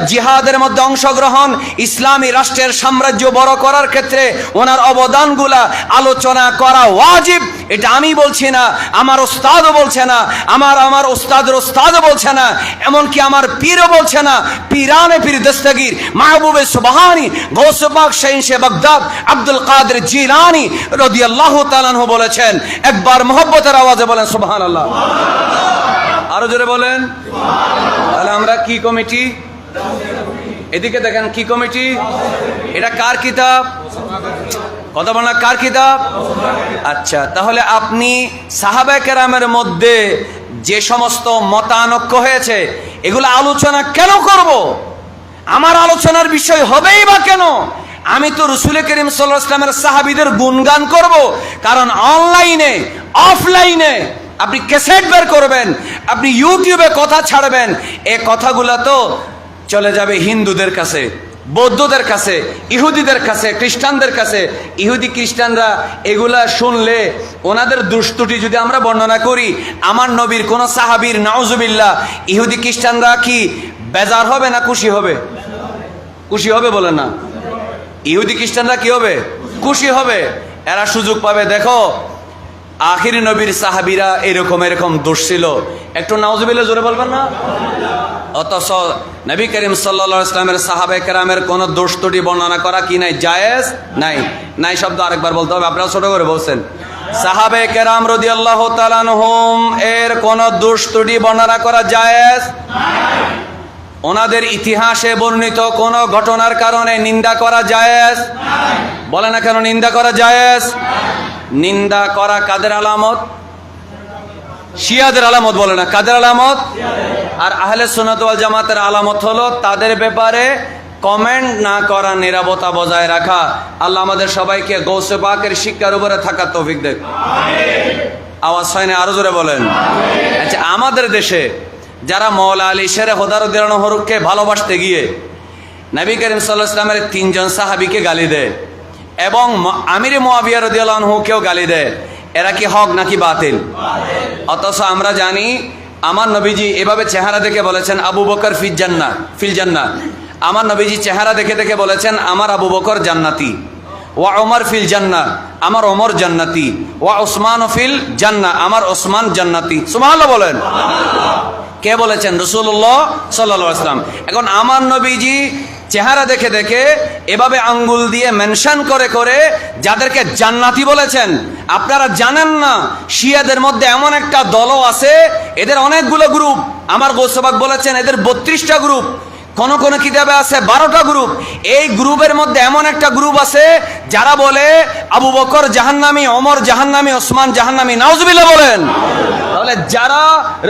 জিহাদের মধ্যে অংশগ্রহণ, ইসলামী রাষ্ট্রের সাম্রাজ্য বড় করার ক্ষেত্রে ওনার অবদানগুলা আলোচনা করা ওয়াজিব। এটা আমি বলছি না, আমার ওস্তাদও বলছে না, আমার ওস্তাদের ওস্তাদও বলছে না, এমনকি আমার পীরও বলছে না। পীরানে পীর দস্তগীর মাহবুবে সুবহানী গৌসে পাক শাহ বাগদাদ আব্দুল কাদের জিলানী রাদিয়াল্লাহু তাআলা আনহু বলেছেন। একবার মহব্বতের আওয়াজে বলেন সুবহানাল্লাহ। আরো জোরে বলেন সুবহানাল্লাহ। তাহলে আমরা কি কমিটি? এদিকে দেখেন কি কমিটি? এটা কার কিতাব? কথা বলেন না, কার কিতাব? আচ্ছা, তাহলে আপনি সাহাবায়ে কেরামের মধ্যে যে সমস্ত মতানৈক্য হয়েছে এগুলো আলোচনা কেন করব? আমার আলোচনার বিষয় হবেই বা কেন? আমি তো রাসূল করিম সাল্লাল্লাহু আলাইহি ওয়াসাল্লামের সাহাবীদের গুণগান করব। কারণ অনলাইনে অফলাইনে আপনি ক্যাসেট বের করবেন, আপনি ইউটিউবে কথা ছাড়বেন, এই কথাগুলো তো চলে যাবে হিন্দুদের কাছে, বৌদ্ধদের কাছে, ইহুদিদের কাছে, খ্রিস্টানদের কাছে। ইহুদি খ্রিস্টানরা এগুলা শুনলে ওনাদের দুষ্টুটি যদি আমরা বর্ণনা করি, আমার নবীর কোন সাহাবীর নাউজুবিল্লাহ, ইহুদি খ্রিস্টানরা কি বেজার হবে না খুশি হবে? খুশি হবে বলেন না? ইহুদি খ্রিস্টানরা কি হবে? খুশি হবে। এরা সুযোগ পাবে, দেখো আখির নবীর সাহাবীরা এরকম দোষ ছিল, একটু নাউজুবিল্লাহ জোরে বলবেন না? অথচ নবী করিম সাল্লাল্লাহু আলাইহি ওয়াসাল্লামের সাহাবায়ে কেরামের কোন দোষ ত্রুটি বর্ণনা করা কি নাই? জায়েজ নাই। নাই শব্দ আরেকবার বলতে হবে, আপনারা ছোট করে বলছেন। সাহাবায়ে কেরাম রাদিয়াল্লাহু তাআলা আনহুম এর কোন দোষ ত্রুটি বর্ণনা করা জায়েজ নাই। ওনাদের ইতিহাসে বর্ণিত কোন ঘটনার কারণে নিন্দা করা জায়েজ নাই। বলে না কেন নিন্দা করা জায়েজ? নিন্দা করা কাদের আলামত? শিয়াদের আলামত। বলে না কাদের আলামত? আর আহলে সুন্নাত ওয়াল জামাতের আলামত হলো তাদের ব্যাপারে কমেন্ট না করা, নীরবতা বজায় রাখা। আল্লাহ আমাদের সবাইকে গৌসে পাকের শিক্ষার উপরে থাকার তৌফিক দেন। আওয়াজ হয় না? আরো জোরে বলেন। আচ্ছা, আমাদের দেশে যারা মাওলা আলী শেরে খোদা রাদিয়াল্লাহু আনহুকে ভালোবাসতে গিয়ে নবী করিম সাল্লাল্লাহু আলাইহি ওয়াসাল্লামের 3 জন সাহাবীকে গালি দেয় এবং আমির মুআবিয়া রাদিয়াল্লাহু আনহুকেও গালি দেয়, এরা কি হক নাকি বাতিল? অথচ আমরা জানি আমার নবীজি এভাবে চেহারা দেখে বলেছেন আবু বকর ফিল জান্নাহ। আমার নবীজি চেহারা দেখে দেখে বলেছেন আমার আবু বকর জান্নাতি, ওয়া ওমর ফিল জান্নাহ, আমার ওমর জান্নাতি, ওয়া উসমান ফিল জান্নাহ, আমার ওসমান জান্নাতি। সুবহানাল্লাহ বলেন। কে বলেছেন? রাসূলুল্লাহ সাল্লাল্লাহু আলাইহি ওয়াসাল্লাম। এখন আমার নবীজি চেহারা দেখে দেখে এভাবে আঙ্গুল দিয়ে মেনশন করে করে যাদেরকে জান্নাতি বলেছেন, আপনারা জানেন না শিয়াদের মধ্যে এমন একটা দলও আছে, এদের অনেকগুলো গ্রুপ। আমার গৌসে পাক বলেছেন এদের 32টা গ্রুপ, কোন কোন কিতাবে আছে 12টা গ্রুপ। এই গ্রুপের মধ্যে এমন একটা গ্রুপ আছে যারা বলে আবু বকর জাহান্নামী, ওমর জাহান্নামী, ওসমান জাহান্নামী। নাউজুবিল্লাহ বলেন। তাহলে যারা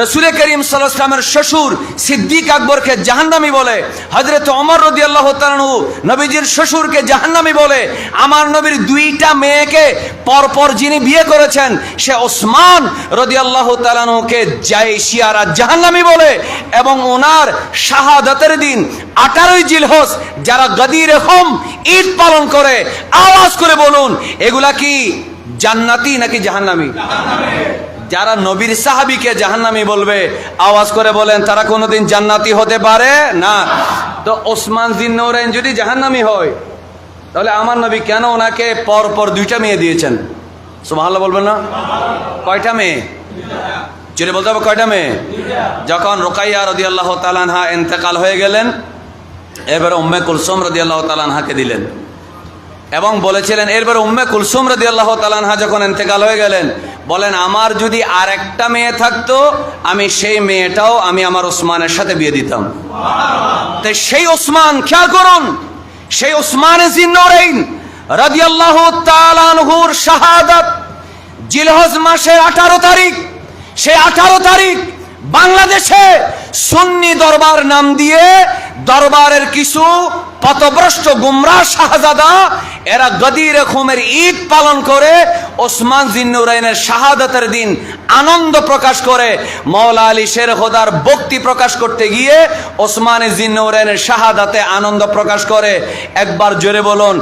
রাসূল করিম সাল্লাল্লাহু আলাইহি ওয়াসাল্লামের শ্বশুর সিদ্দিক আকবরকে জাহান্নামী বলে, হযরত ওমর রাদিয়াল্লাহু তাআলা আনহু নবীজির শ্বশুরকে জাহান্নামী বলে, আমার নবীর দুইটা মেয়েকে পরপর যিনি বিয়ে করেছেন সে ওসমান রাদিয়াল্লাহু তাআলা আনহুকে শিয়ারা জাহান্নামী বলে, এবং ওনার শাহাদাতের দিন 18ই জিলহজ যারা গদিরে খুম ঈদ পালন করে, আওয়াজ করে বলুন এগুলা কি জান্নাতি নাকি জাহান্নামী? যারা নবীর সাহাবীকে জাহান্নামী বলবে, আওয়াজ করে বলেন তারা কোনোদিন জান্নাতি হতে পারে না। তো ওসমান জিন্নৌরাইন যদি জাহান্নামী হয়, তাহলে আমার নবী কেন ওনাকে পর পর দুইটা মেয়ে দিয়েছেন? সুবহানাল্লাহ বলবেন না? কয়টা মেয়ে? জোরে বলতে হবে, কয়টা মেয়ে? যখন রুকাইয়া রাদিয়াল্লাহু তাআলা আনহা ইন্তেকাল হয়ে গেলেন, এবারে উম্মে কুলসুম রাদিয়াল্লাহু তাআলা আনহাকে দিলেন এবং বলেছিলেন, এরপরে উম্মে কুলসুম রাদিয়াল্লাহু তাআলা আনহা যখন ইন্তেকাল হয়ে গেলেন, বলেন আমার যদি আর একটা মেয়ে থাকতো আমি সেই মেয়েটাও আমি আমার ওসমানের সাথে বিয়ে দিতাম। তো সেই ওসমান, খেয়াল করুন, সেই ওসমানে জিন্নৌরাইন রাদিয়াল্লাহু তাআলা আনহুর শাহাদাত জিলহজ মাসের 18 তারিখ। সেই 18 তারিখ বাংলাদেশে সুন্নি দরবার নাম দিয়ে দরবারের কিছু পথভ্রষ্ট গুমরাহ শাহজাদা এরা গদিরে খুমের ঈদ পালন করে ওসমান জিন্নৌরাইনের শাহাদাতের দিন আনন্দ প্রকাশ করে। মাওলা আলী শের খোদার ভক্তি প্রকাশ করতে গিয়ে ওসমান জিন্নৌরাইনের শাহাদাতে আনন্দ প্রকাশ করে। একবার জোরে বলুন।